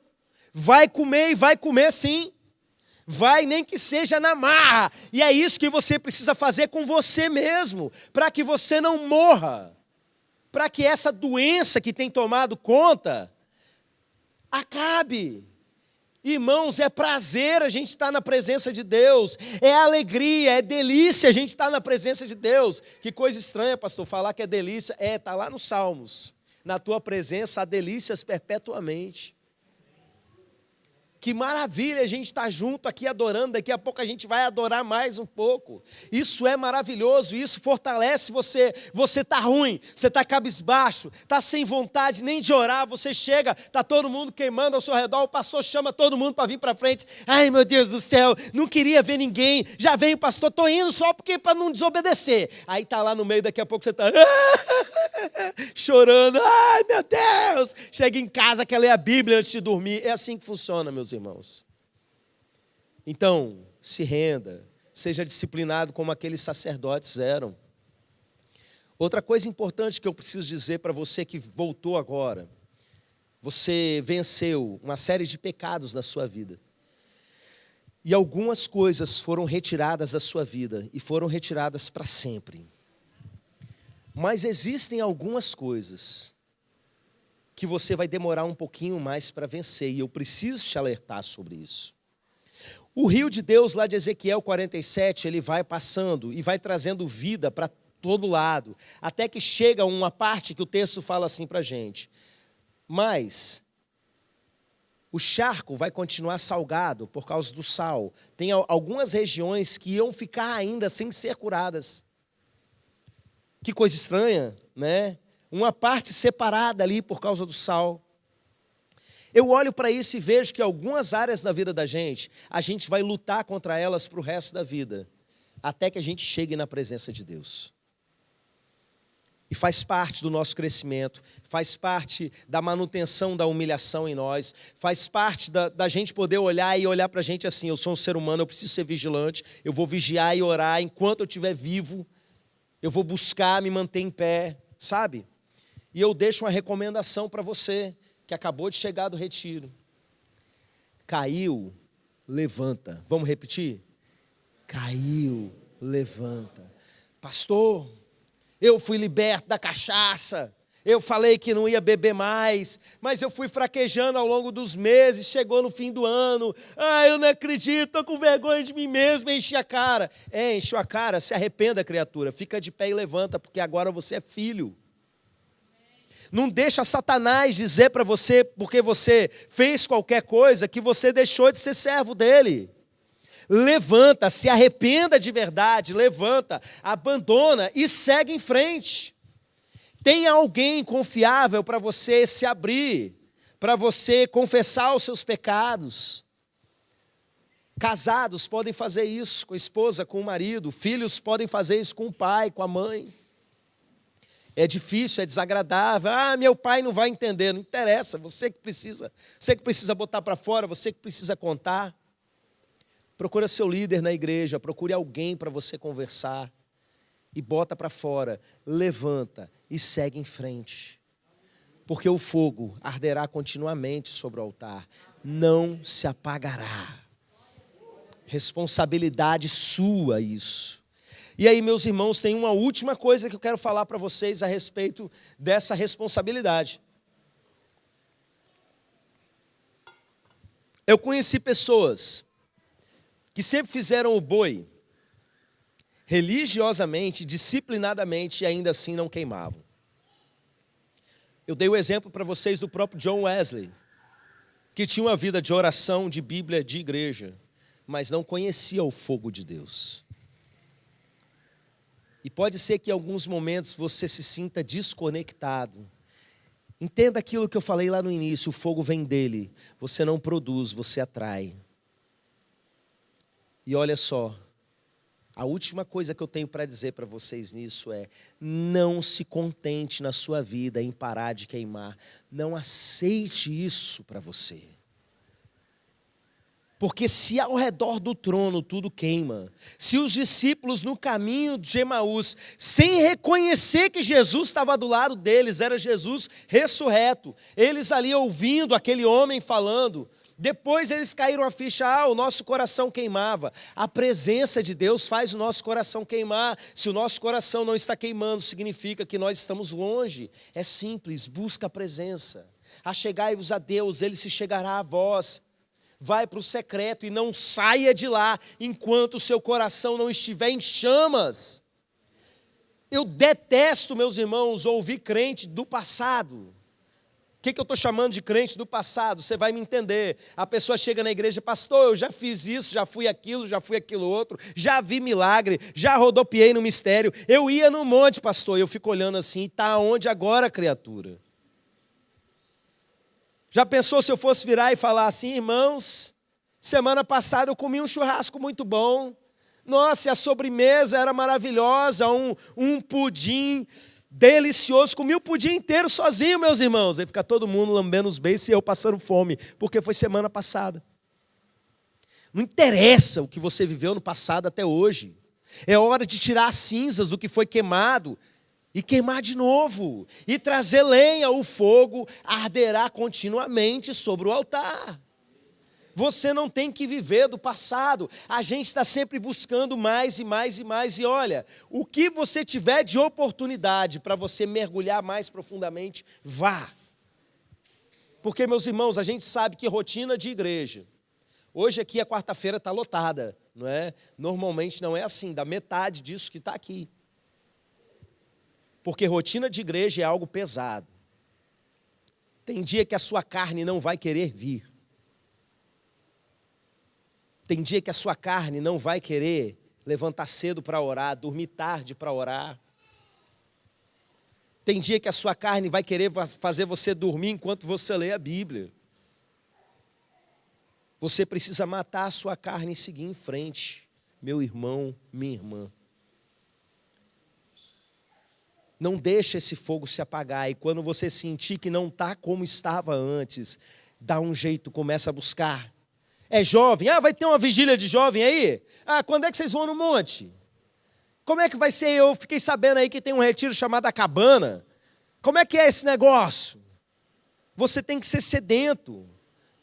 Vai comer e vai comer sim. Vai, nem que seja na marra. E é isso que você precisa fazer com você mesmo, para que você não morra. Para que essa doença que tem tomado conta acabe. Irmãos, é prazer a gente estar na presença de Deus, é alegria, é delícia a gente estar na presença de Deus. Que coisa estranha, pastor, falar que é delícia. Está lá nos Salmos. Na tua presença há delícias perpetuamente. Que maravilha a gente estar junto aqui adorando, daqui a pouco a gente vai adorar mais um pouco. Isso é maravilhoso, isso fortalece você. Você está ruim, você está cabisbaixo, está sem vontade nem de orar, você chega, está todo mundo queimando ao seu redor, o pastor chama todo mundo para vir para frente. Ai, meu Deus do céu, não queria ver ninguém, já vem o pastor, estou indo só para não desobedecer. Aí está lá no meio, daqui a pouco você está chorando, ai meu Deus. Chega em casa, quer ler a Bíblia antes de dormir. É assim que funciona, meus irmãos. Então, se renda, seja disciplinado como aqueles sacerdotes eram. Outra coisa importante que eu preciso dizer para você que voltou agora: você venceu uma série de pecados na sua vida. E algumas coisas foram retiradas da sua vida e foram retiradas para sempre. Mas existem algumas coisas que você vai demorar um pouquinho mais para vencer, e eu preciso te alertar sobre isso. O rio de Deus, lá de Ezequiel 47, ele vai passando e vai trazendo vida para todo lado, até que chega uma parte que o texto fala assim para a gente: mas o charco vai continuar salgado por causa do sal. Tem algumas regiões que iam ficar ainda sem ser curadas. Que coisa estranha, né? uma parte separada ali por causa do sal. Eu olho para isso e vejo que algumas áreas da vida da gente, a gente vai lutar contra elas para o resto da vida, até que a gente chegue na presença de Deus. E faz parte do nosso crescimento, faz parte da manutenção da humilhação em nós, faz parte da gente poder olhar para a gente assim, eu sou um ser humano, eu preciso ser vigilante, eu vou vigiar e orar, enquanto eu estiver vivo, eu vou buscar me manter em pé, sabe? E eu deixo uma recomendação para você, que acabou de chegar do retiro. Caiu, levanta. Vamos repetir? Caiu, levanta. Pastor, eu fui liberto da cachaça, eu falei que não ia beber mais, mas eu fui fraquejando ao longo dos meses, chegou no fim do ano, eu não acredito, estou com vergonha de mim mesmo, enchi a cara. Encheu a cara, se arrependa, criatura, fica de pé e levanta, porque agora você é filho. Não deixa Satanás dizer para você, porque você fez qualquer coisa, que você deixou de ser servo dele. Levanta, se arrependa de verdade, levanta, abandona e segue em frente. Tenha alguém confiável para você se abrir, para você confessar os seus pecados. Casados podem fazer isso com a esposa, com o marido, filhos podem fazer isso com o pai, com a mãe. É difícil, é desagradável. Meu pai não vai entender. Não interessa, você que precisa botar para fora, você que precisa contar. Procura seu líder na igreja, procure alguém para você conversar. E bota para fora, levanta e segue em frente. Porque o fogo arderá continuamente sobre o altar, não se apagará. Responsabilidade sua isso. E aí, meus irmãos, tem uma última coisa que eu quero falar para vocês a respeito dessa responsabilidade. Eu conheci pessoas que sempre fizeram o boi religiosamente, disciplinadamente e ainda assim não queimavam. Eu dei o exemplo para vocês do próprio John Wesley, que tinha uma vida de oração, de Bíblia, de igreja, mas não conhecia o fogo de Deus. E pode ser que em alguns momentos você se sinta desconectado. Entenda aquilo que eu falei lá no início, o fogo vem dele. Você não produz, você atrai. E olha só, a última coisa que eu tenho para dizer para vocês nisso é: não se contente na sua vida em parar de queimar. Não aceite isso para você. Porque se ao redor do trono tudo queima, se os discípulos no caminho de Emaús, sem reconhecer que Jesus estava do lado deles, era Jesus ressurreto, eles ali ouvindo aquele homem falando, depois eles caíram a ficha, o nosso coração queimava. A presença de Deus faz o nosso coração queimar. Se o nosso coração não está queimando, significa que nós estamos longe. É simples, busca a presença. Achegai-vos a Deus, Ele se chegará a vós. Vai para o secreto e não saia de lá enquanto o seu coração não estiver em chamas. Eu detesto, meus irmãos, ouvir crente do passado. O que eu estou chamando de crente do passado? Você vai me entender. A pessoa chega na igreja: pastor, eu já fiz isso, já fui aquilo outro, já vi milagre, já rodopiei no mistério, eu ia no monte, pastor. E eu fico olhando assim: está onde agora, criatura? Já pensou se eu fosse virar e falar assim: irmãos, semana passada eu comi um churrasco muito bom, nossa, e a sobremesa era maravilhosa, um pudim delicioso, comi o pudim inteiro sozinho, meus irmãos. Aí fica todo mundo lambendo os beiços e eu passando fome, porque foi semana passada. Não interessa o que você viveu no passado até hoje. É hora de tirar as cinzas do que foi queimado e queimar de novo, e trazer lenha. O fogo arderá continuamente sobre o altar. Você não tem que viver do passado. A gente está sempre buscando mais e mais e mais. E olha, o que você tiver de oportunidade para você mergulhar mais profundamente, vá. Porque, meus irmãos, a gente sabe que rotina de igreja. Hoje aqui a quarta-feira está lotada, não é? Normalmente não é assim, da metade disso que está aqui. Porque rotina de igreja é algo pesado. Tem dia que a sua carne não vai querer vir. Tem dia que a sua carne não vai querer levantar cedo para orar, dormir tarde para orar. Tem dia que a sua carne vai querer fazer você dormir enquanto você lê a Bíblia. Você precisa matar a sua carne e seguir em frente, meu irmão, minha irmã. Não deixe esse fogo se apagar, e quando você sentir que não está como estava antes, dá um jeito, começa a buscar. É jovem? Vai ter uma vigília de jovem aí? Quando é que vocês vão no monte? Como é que vai ser? Eu fiquei sabendo aí que tem um retiro chamado A Cabana. Como é que é esse negócio? Você tem que ser sedento.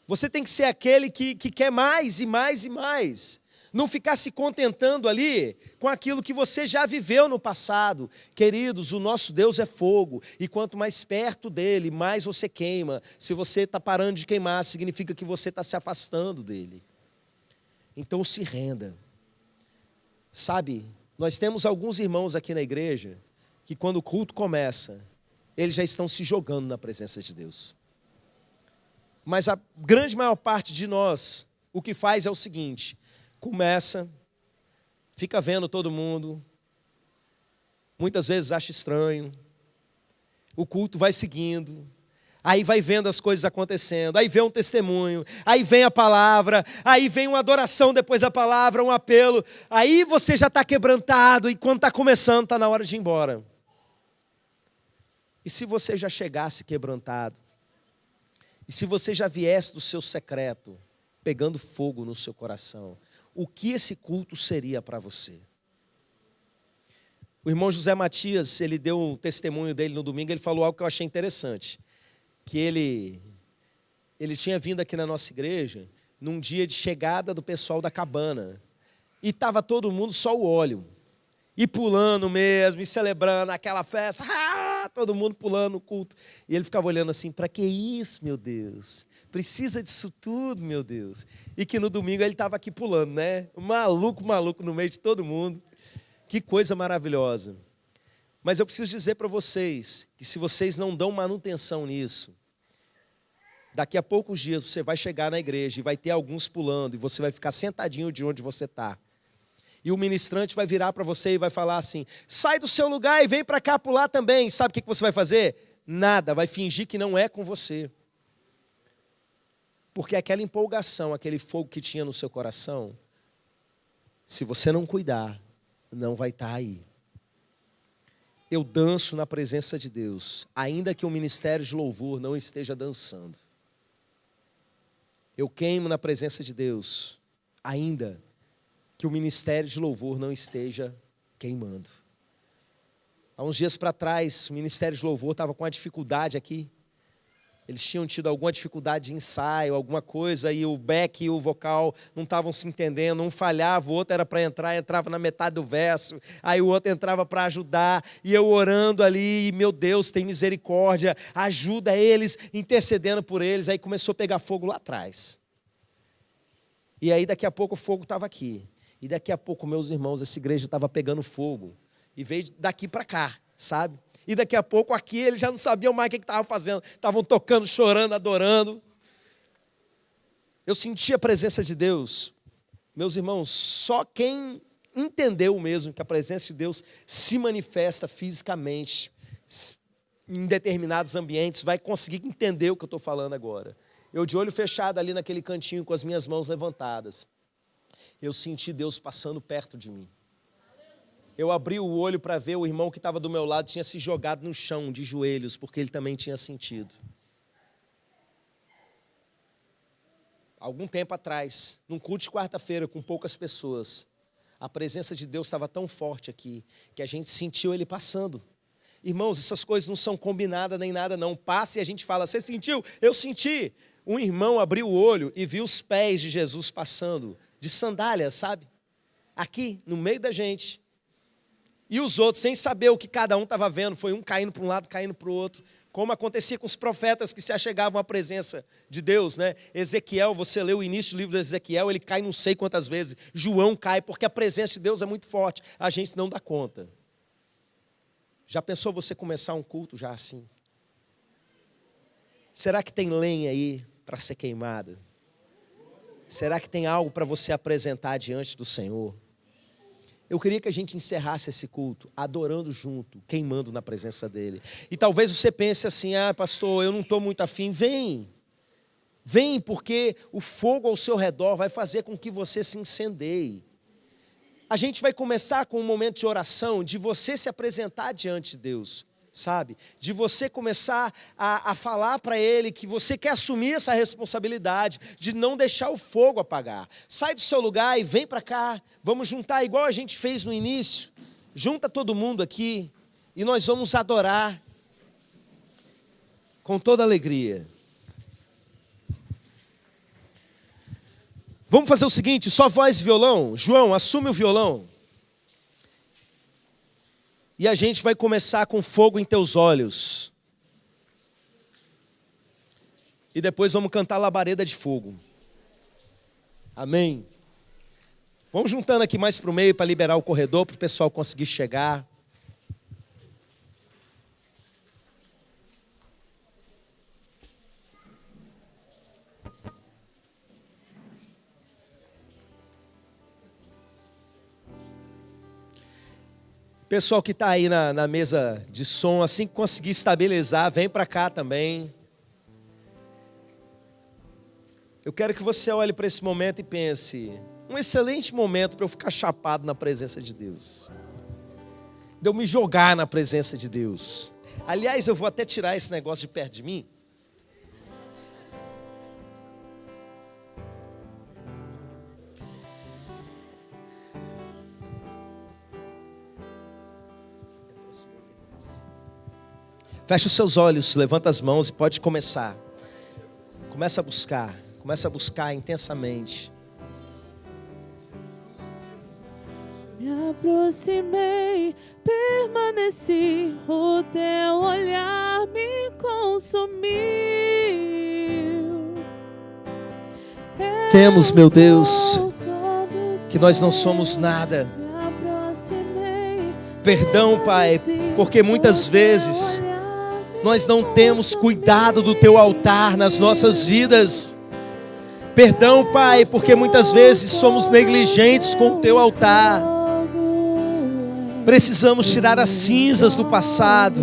Você tem que ser aquele que quer mais e mais e mais. Não ficar se contentando ali com aquilo que você já viveu no passado. Queridos, o nosso Deus é fogo. E quanto mais perto dele, mais você queima. Se você está parando de queimar, significa que você está se afastando dele. Então se renda. Sabe, nós temos alguns irmãos aqui na igreja que quando o culto começa, eles já estão se jogando na presença de Deus. Mas a grande maior parte de nós, o que faz é o seguinte: começa, fica vendo todo mundo, muitas vezes acha estranho, o culto vai seguindo, aí vai vendo as coisas acontecendo, aí vem um testemunho, aí vem a palavra, aí vem uma adoração depois da palavra, um apelo, aí você já está quebrantado e quando está começando está na hora de ir embora. E se você já chegasse quebrantado, e se você já viesse do seu secreto, pegando fogo no seu coração, o que esse culto seria para você? O irmão José Matias, ele deu um testemunho dele no domingo, ele falou algo que eu achei interessante, que ele tinha vindo aqui na nossa igreja, num dia de chegada do pessoal da cabana, e estava todo mundo só o óleo, e pulando mesmo, e celebrando aquela festa, todo mundo pulando no culto. E ele ficava olhando assim: para que isso, meu Deus? Precisa disso tudo, meu Deus? E que no domingo ele estava aqui pulando, né? Maluco no meio de todo mundo. Que coisa maravilhosa. Mas eu preciso dizer para vocês que se vocês não dão manutenção nisso, daqui a poucos dias você vai chegar na igreja e vai ter alguns pulando, e você vai ficar sentadinho de onde você está. E o ministrante vai virar para você e vai falar assim: sai do seu lugar e vem para cá pular também. Sabe o que você vai fazer? Nada, vai fingir que não é com você. Porque aquela empolgação, aquele fogo que tinha no seu coração, se você não cuidar, não vai estar aí. Eu danço na presença de Deus, ainda que o ministério de louvor não esteja dançando. Eu queimo na presença de Deus, ainda que o ministério de louvor não esteja queimando. Há uns dias para trás, o ministério de louvor estava com uma dificuldade aqui. Eles tinham tido alguma dificuldade de ensaio, alguma coisa, e o back e o vocal não estavam se entendendo, um falhava, o outro era para entrar, entrava na metade do verso, aí o outro entrava para ajudar, e eu orando ali, e meu Deus, tem misericórdia, ajuda eles, intercedendo por eles, aí começou a pegar fogo lá atrás. E aí daqui a pouco o fogo estava aqui. E daqui a pouco, meus irmãos, essa igreja estava pegando fogo. E veio daqui para cá, sabe? E daqui a pouco aqui eles já não sabiam mais o que estavam fazendo. Estavam tocando, chorando, adorando. Eu senti a presença de Deus. Meus irmãos, só quem entendeu mesmo que a presença de Deus se manifesta fisicamente em determinados ambientes vai conseguir entender o que eu estou falando agora. Eu de olho fechado ali naquele cantinho com as minhas mãos levantadas. Eu senti Deus passando perto de mim. Eu abri o olho para ver o irmão que estava do meu lado, tinha se jogado no chão de joelhos, porque ele também tinha sentido. Algum tempo atrás, num culto de quarta-feira com poucas pessoas, a presença de Deus estava tão forte aqui, que a gente sentiu ele passando. Irmãos, essas coisas não são combinadas nem nada não. Passa e a gente fala: você sentiu? Eu senti. Um irmão abriu o olho e viu os pés de Jesus passando, de sandália, sabe? Aqui, no meio da gente. E os outros, sem saber o que cada um estava vendo, foi um caindo para um lado, caindo para o outro. Como acontecia com os profetas que se achegavam à presença de Deus, né? Ezequiel, você lê o início do livro de Ezequiel, ele cai não sei quantas vezes. João cai, porque a presença de Deus é muito forte. A gente não dá conta. Já pensou você começar um culto já assim? Será que tem lenha aí para ser queimada? Será que tem algo para você apresentar diante do Senhor? Eu queria que a gente encerrasse esse culto adorando junto, queimando na presença dele. E talvez você pense assim, pastor, eu não estou muito afim. Vem, porque o fogo ao seu redor vai fazer com que você se incendeie. A gente vai começar com um momento de oração, de você se apresentar diante de Deus, sabe? De você começar a falar para Ele que você quer assumir essa responsabilidade, de não deixar o fogo apagar. Sai do seu lugar e vem para cá, vamos juntar igual a gente fez no início. Junta todo mundo aqui e nós vamos adorar com toda alegria. Vamos fazer o seguinte, só voz e violão. João, assume o violão. E a gente vai começar com fogo em teus olhos. E depois vamos cantar labareda de fogo. Amém. Vamos juntando aqui mais para o meio para liberar o corredor, para o pessoal conseguir chegar. Pessoal que está aí na mesa de som, assim que conseguir estabilizar, vem para cá também. Eu quero que você olhe para esse momento e pense, um excelente momento para eu ficar chapado na presença de Deus. De eu me jogar na presença de Deus. Aliás, eu vou até tirar esse negócio de perto de mim. Feche os seus olhos, levanta as mãos e pode começar. Começa a buscar intensamente. Me aproximei, permaneci, o teu olhar me consumiu. Temos, meu Deus, que nós não somos nada. Perdão, Pai, porque muitas vezes nós não temos cuidado do Teu altar nas nossas vidas. Perdão, Pai, porque muitas vezes somos negligentes com o Teu altar. Precisamos tirar as cinzas do passado.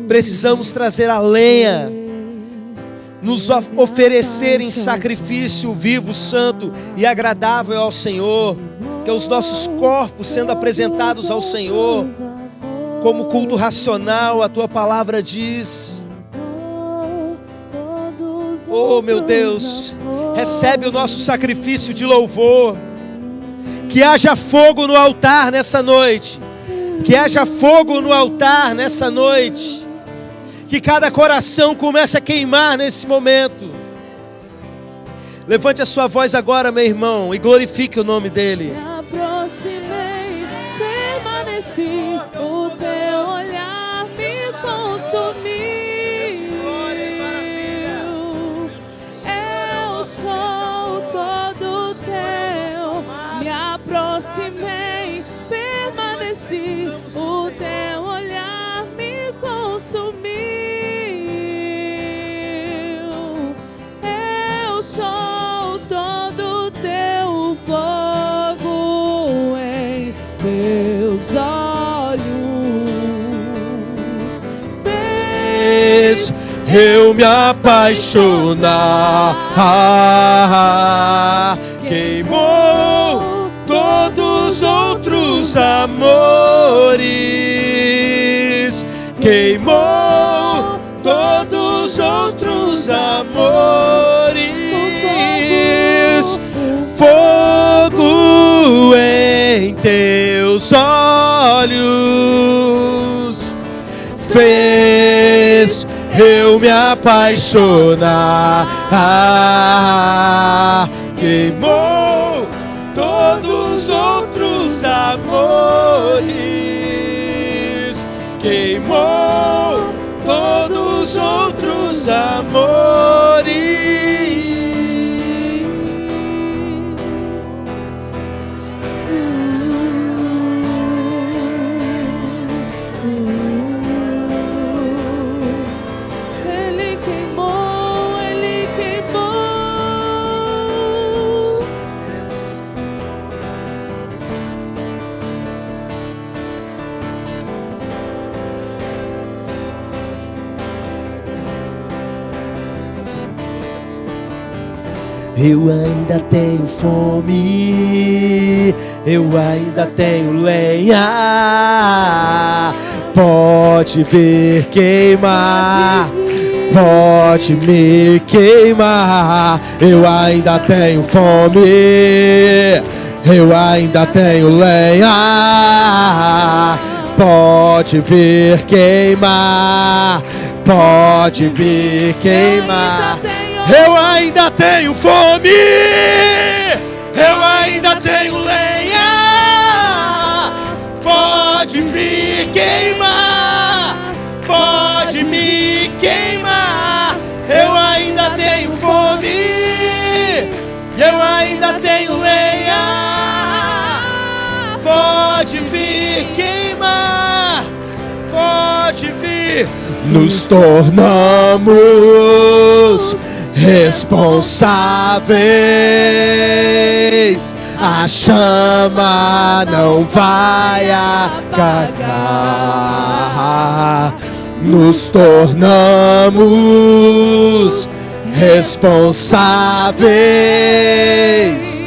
Precisamos trazer a lenha. Nos oferecer em sacrifício vivo, santo e agradável ao Senhor. Que os nossos corpos sendo apresentados ao Senhor como culto racional, a Tua palavra diz. Oh, meu Deus, recebe o nosso sacrifício de louvor. Que haja fogo no altar nessa noite. Que haja fogo no altar nessa noite. Que cada coração comece a queimar nesse momento. Levante a sua voz agora, meu irmão, e glorifique o nome dEle. Me aproximei, permaneci, o teu olhar me consumiu. Eu sou todo teu. Me aproximei, permaneci, o teu olhar me consumiu. Eu sou todo teu fogo em meus olhos. Fez eu me apaixonar. Queimou todos os outros amores. Queimou todos os outros amores. Fogo em teus olhos fez eu me apaixonar. Queimou todos os outros amores. Queimou todos os outros amores. Ele queimou, ele queimou. Eu ainda tenho fome, eu ainda tenho lenha. Pode vir queimar, pode me queimar. Eu ainda tenho fome, eu ainda tenho lenha. Pode vir queimar, pode vir queimar. Eu ainda tenho fome, eu ainda tenho lenha. Pode vir queimar, pode me queimar. Eu ainda tenho fome, eu ainda tenho lenha. Pode vir queimar, pode vir. Nos tornamos responsáveis, a chama não vai apagar. Nos tornamos responsáveis,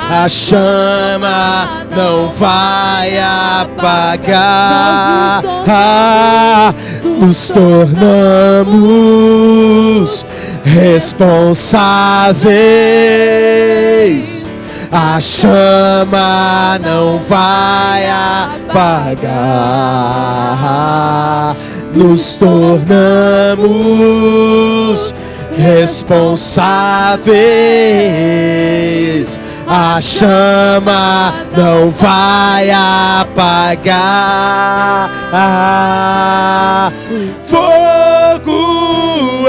a chama não vai apagar. Nos tornamos responsáveis, a chama não vai apagar. Nos tornamos responsáveis, a chama não vai apagar. Fogo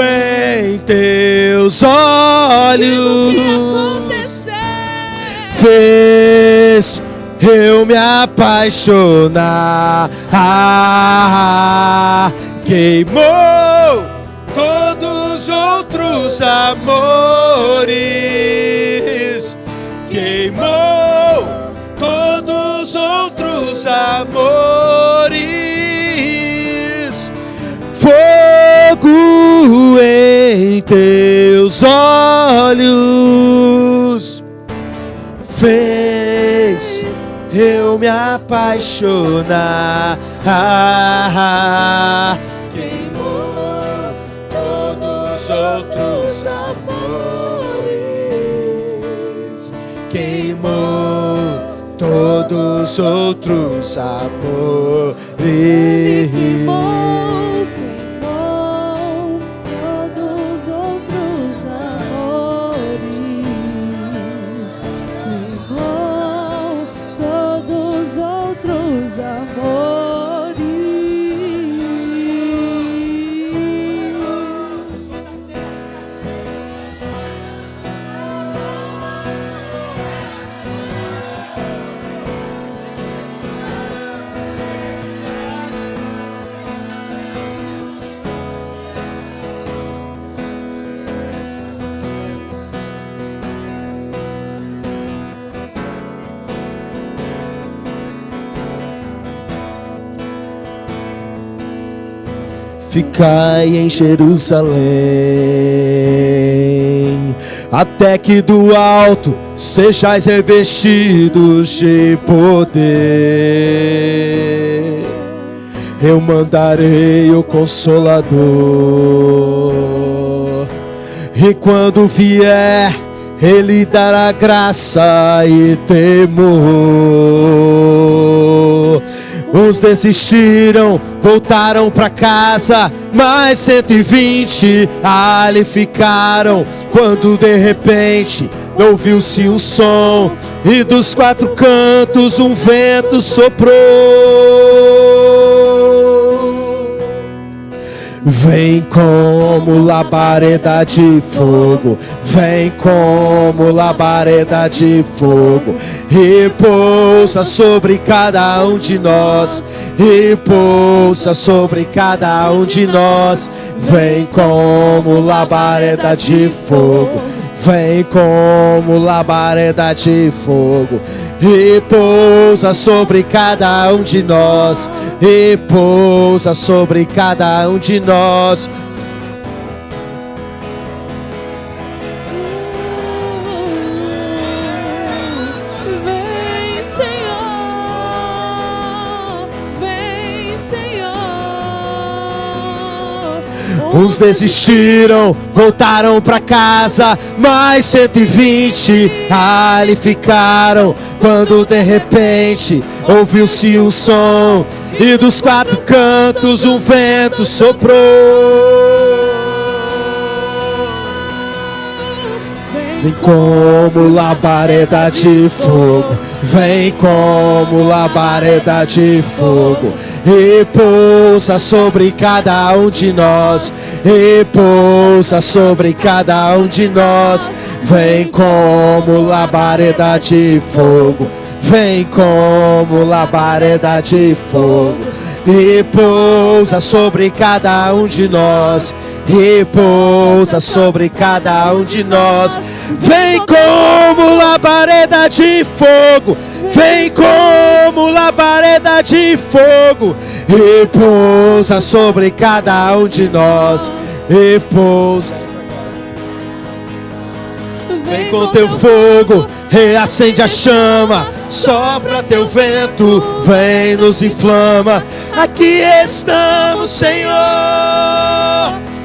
em teus olhos fez eu me apaixonar. Queimou todos os outros amores, queimou todos os outros amores. Fogo em teus olhos fez eu me apaixonar. Queimou todos os outros amores, queimou todos os outros amores. Queimou todos os outros amores. Queimou todos os outros amores. Ficai em Jerusalém, até que do alto sejais revestidos de poder. Eu mandarei o Consolador, e quando vier, Ele dará graça e temor. Uns desistiram, voltaram pra casa, mas 120 ali ficaram. Quando de repente ouviu-se um som, e dos quatro cantos um vento soprou. Vem como labareda de fogo, vem como labareda de fogo, e pousa sobre cada um de nós, e pousa sobre cada um de nós. Vem como labareda de fogo, vem como labareda de fogo, e pousa sobre cada um de nós, e pousa sobre cada um de nós. Uns desistiram, voltaram pra casa, mas 120 ali ficaram. Quando de repente ouviu-se o som e dos quatro cantos um vento soprou. Vem como labareda de fogo, vem como labareda de fogo, e pousa sobre cada um de nós, e pousa sobre cada um de nós. Vem como labareda de fogo, vem como labareda de fogo, e pousa sobre cada um de nós, e pousa sobre cada um de nós. Vem como labareda de fogo, vem como labareda de fogo, e pousa sobre cada um de nós, e pousa. Vem com teu fogo, reacende a chama, sopra teu vento, vem nos inflama. Aqui estamos, Senhor,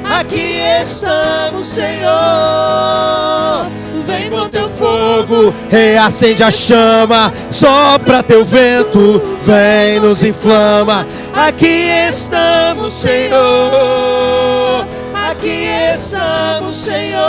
aqui estamos, Senhor. Vem com teu fogo, reacende a chama, sopra teu vento, vem nos inflama. Aqui estamos, Senhor, aqui estamos, Senhor.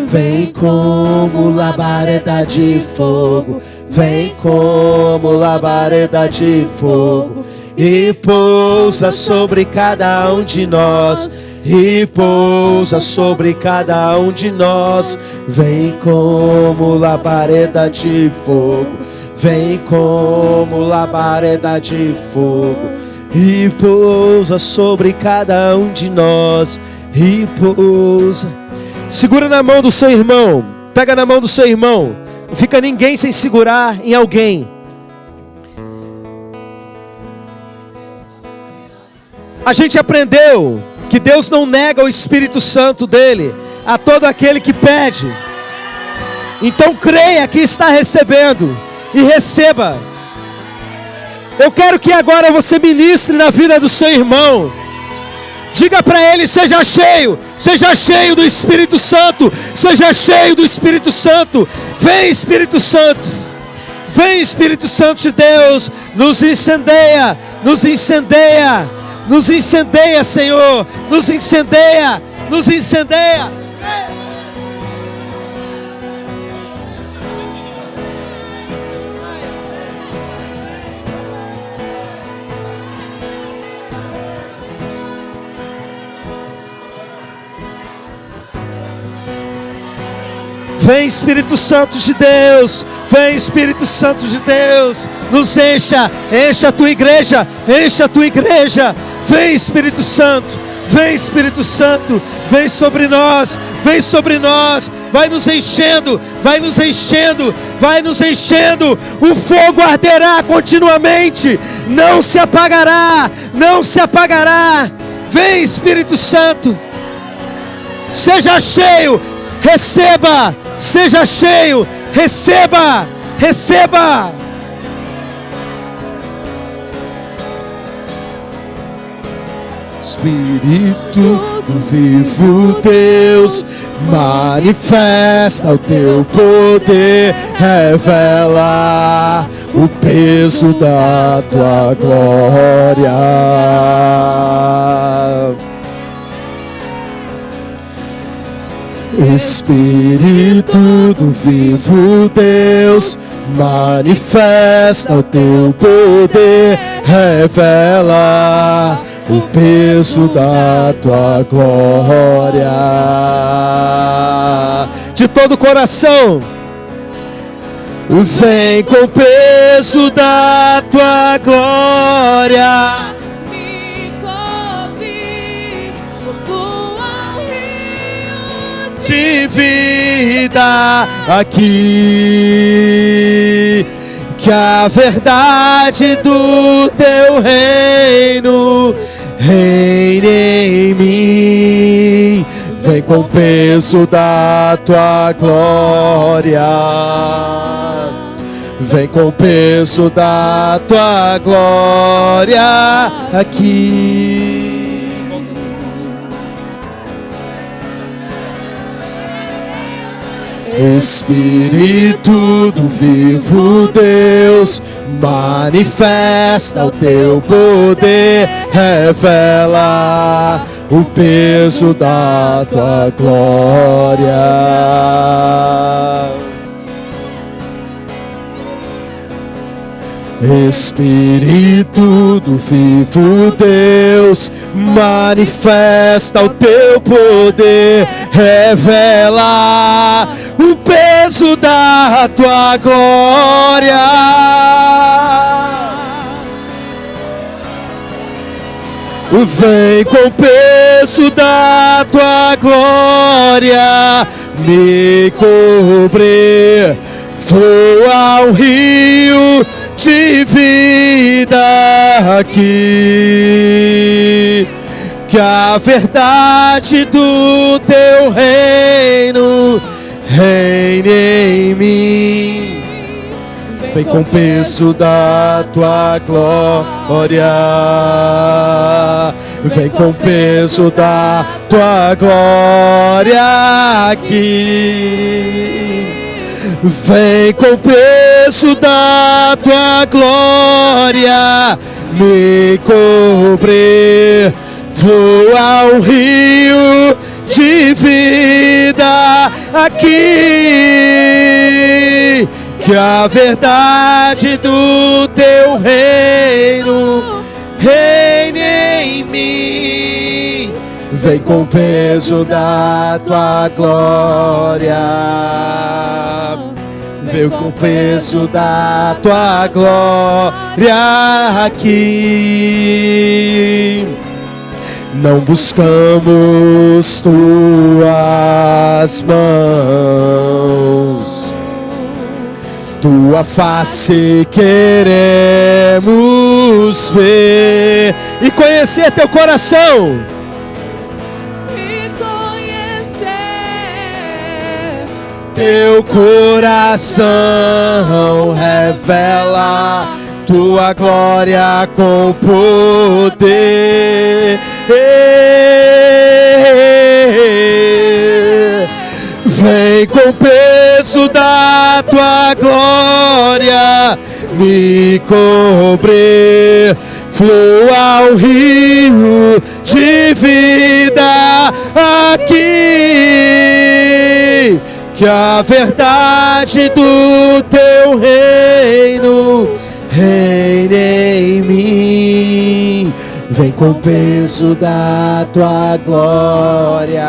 Vem como labareda de fogo, vem como labareda de fogo, e pousa sobre cada um de nós, e pousa sobre cada um de nós. Vem como labareda de fogo, vem como labareda de fogo, e pousa sobre cada um de nós, e pousa. Segura na mão do seu irmão, pega na mão do seu irmão, não fica ninguém sem segurar em alguém. A gente aprendeu que Deus não nega o Espírito Santo dele a todo aquele que pede. Então creia que está recebendo e receba. Eu quero que agora você ministre na vida do seu irmão. Diga para ele: seja cheio do Espírito Santo, seja cheio do Espírito Santo. Vem Espírito Santo, vem Espírito Santo de Deus, nos incendeia, nos incendeia, nos incendeia, Senhor, nos incendeia, nos incendeia. Vem Espírito Santo de Deus, vem Espírito Santo de Deus, nos encha, encha a tua igreja, encha a tua igreja. Vem Espírito Santo, vem Espírito Santo, vem sobre nós, vai nos enchendo, vai nos enchendo, vai nos enchendo. O fogo arderá continuamente, não se apagará, não se apagará. Vem Espírito Santo, seja cheio, receba. Seja cheio, receba, receba. Espírito do vivo Deus, manifesta o teu poder, revela o peso da tua glória. Espírito do vivo Deus, manifesta o teu poder, revela o peso da tua glória. De todo o coração, vem com o peso da tua glória. De vida aqui, que a verdade do teu reino reine em mim. Vem com o peso da tua glória, vem com o peso da tua glória aqui. Espírito do vivo Deus, manifesta o teu poder, revela o peso da tua glória. Espírito do vivo Deus, manifesta o teu poder, revela o peso da tua glória. Vem com o peso da tua glória me cobrir, flua o rio de vida aqui, que a verdade do teu reino reine em mim. Vem com o peso da tua glória, vem com o peso da tua glória aqui. Vem com o peso da tua glória me cobrir, flua o rio de vida aqui, que a verdade do teu reino reine em mim. Vem com o peso da tua glória, vem com o peso da tua glória aqui. Não buscamos tuas mãos, tua face queremos ver e conhecer teu coração. Teu coração revela tua glória com poder. Vem com o peso da tua glória me cobrir, flua o rio de vida aqui, que a verdade do teu reino reine em mim. Vem com o peso da tua glória,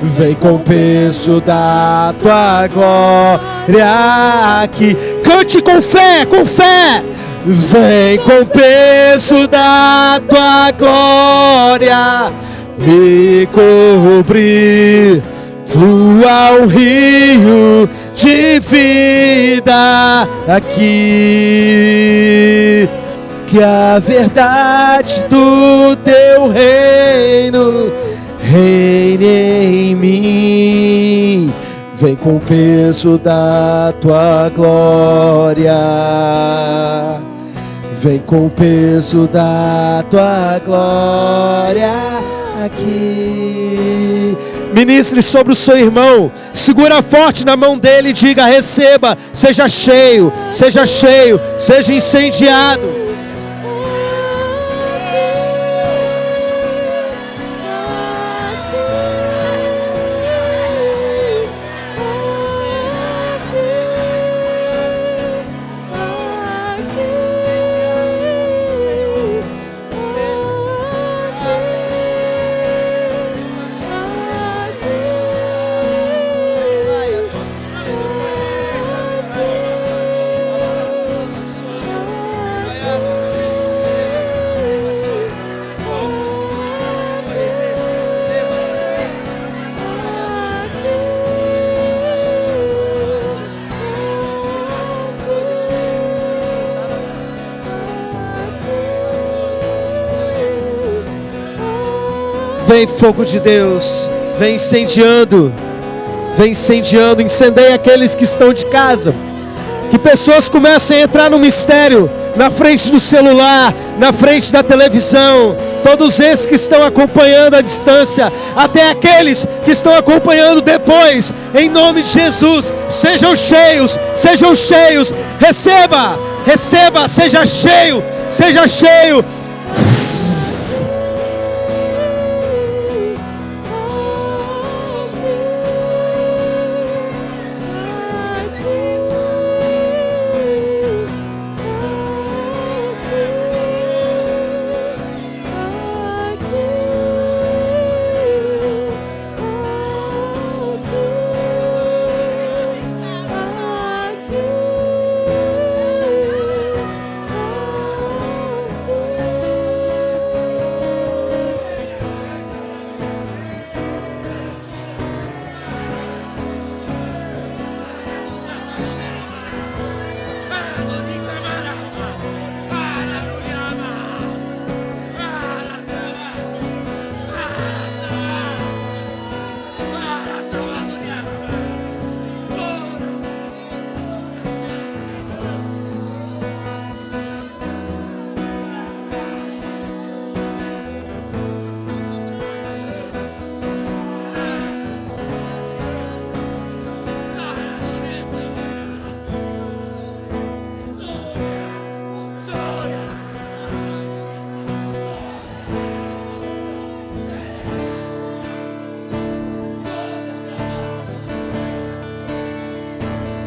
vem com o peso da tua glória aqui. Cante com fé, com fé. Vem com o peso da tua glória me cobrir, flua o rio de vida aqui, que a verdade do teu reino reine em mim. Vem com o peso da tua glória, vem com o peso da tua glória aqui. Ministre sobre o seu irmão, segura forte na mão dele e diga: receba, seja cheio, seja cheio, seja incendiado. Vem fogo de Deus, vem incendiando, incendeia aqueles que estão de casa, que pessoas comecem a entrar no mistério, na frente do celular, na frente da televisão, todos esses que estão acompanhando à distância, até aqueles que estão acompanhando depois, em nome de Jesus, sejam cheios, receba, seja cheio.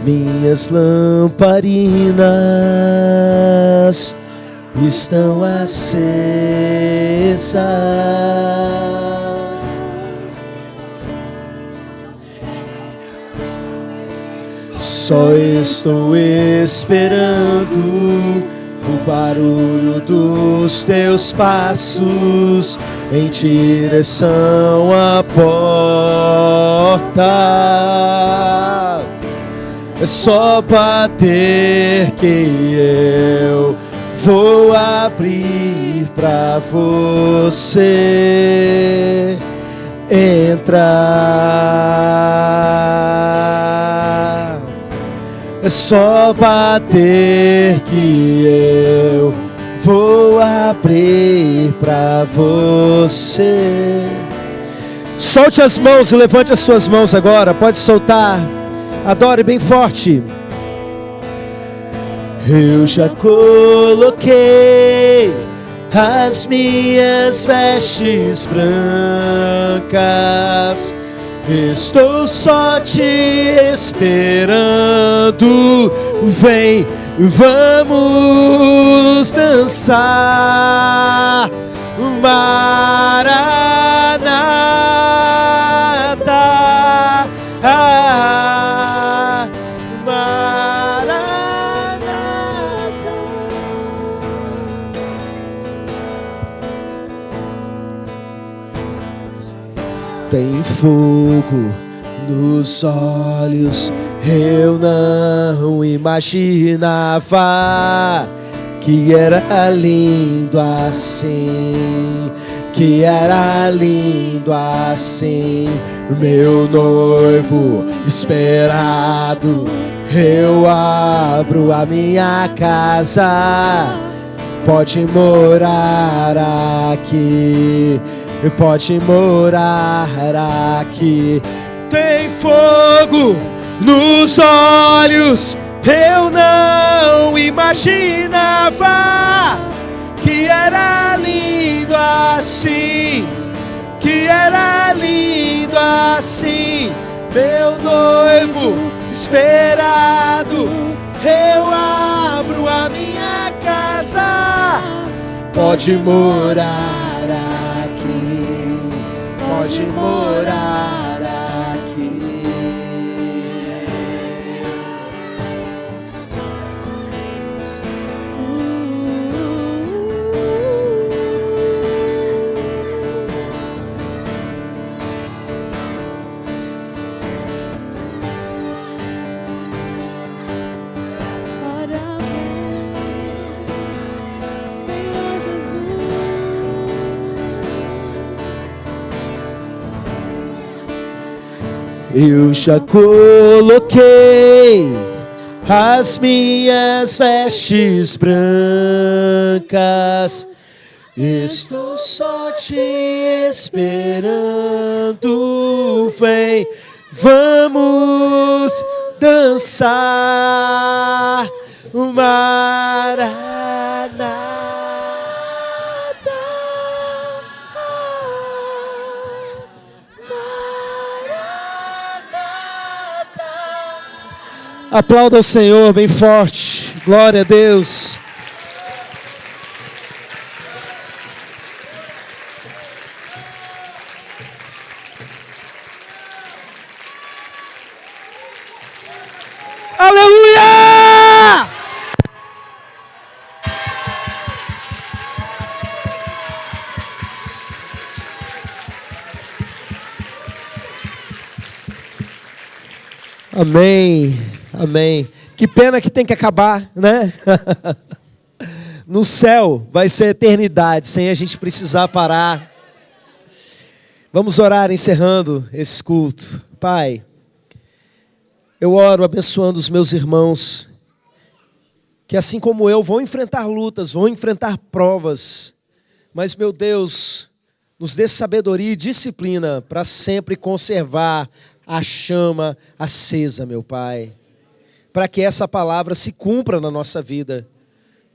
Minhas lamparinas estão acesas, só estou esperando o barulho dos teus passos em direção à porta. É só bater que eu vou abrir pra você entrar. É só bater que eu vou abrir pra você. Solte as mãos e levante as suas mãos agora. Pode soltar. Adore bem forte. Eu já coloquei as minhas vestes brancas, estou só te esperando. Vem, vamos dançar. Maranata, tem fogo nos olhos, eu não imaginava que era lindo assim, que era lindo assim. Meu noivo esperado, eu abro a minha casa, pode morar aqui. Pode morar aqui. Tem fogo nos olhos, eu não imaginava que era lindo assim, que era lindo assim. Meu noivo esperado, eu abro a minha casa, pode morar aqui, pode morar aqui. Eu já coloquei as minhas vestes brancas. Estou só te esperando, vem, vamos dançar, Maranata. Aplauda o Senhor bem forte, glória a Deus. Aleluia! Amém, amém. Que pena que tem que acabar, né? No céu vai ser eternidade, sem a gente precisar parar. Vamos orar encerrando esse culto. Pai, eu oro abençoando os meus irmãos, que assim como eu vão enfrentar lutas, vão enfrentar provas, mas meu Deus, nos dê sabedoria e disciplina para sempre conservar a chama acesa, meu Pai, para que essa palavra se cumpra na nossa vida,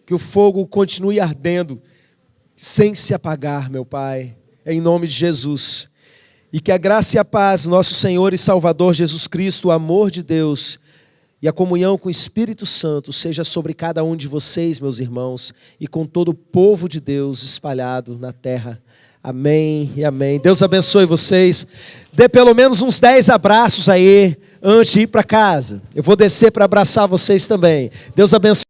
que o fogo continue ardendo, sem se apagar, meu Pai, em nome de Jesus. E que a graça e a paz do nosso Senhor e Salvador Jesus Cristo, o amor de Deus e a comunhão com o Espírito Santo seja sobre cada um de vocês, meus irmãos, e com todo o povo de Deus espalhado na terra. Amém e amém. Deus abençoe vocês. Dê pelo menos uns 10 abraços aí antes de ir para casa. Eu vou descer para abraçar vocês também. Deus abençoe.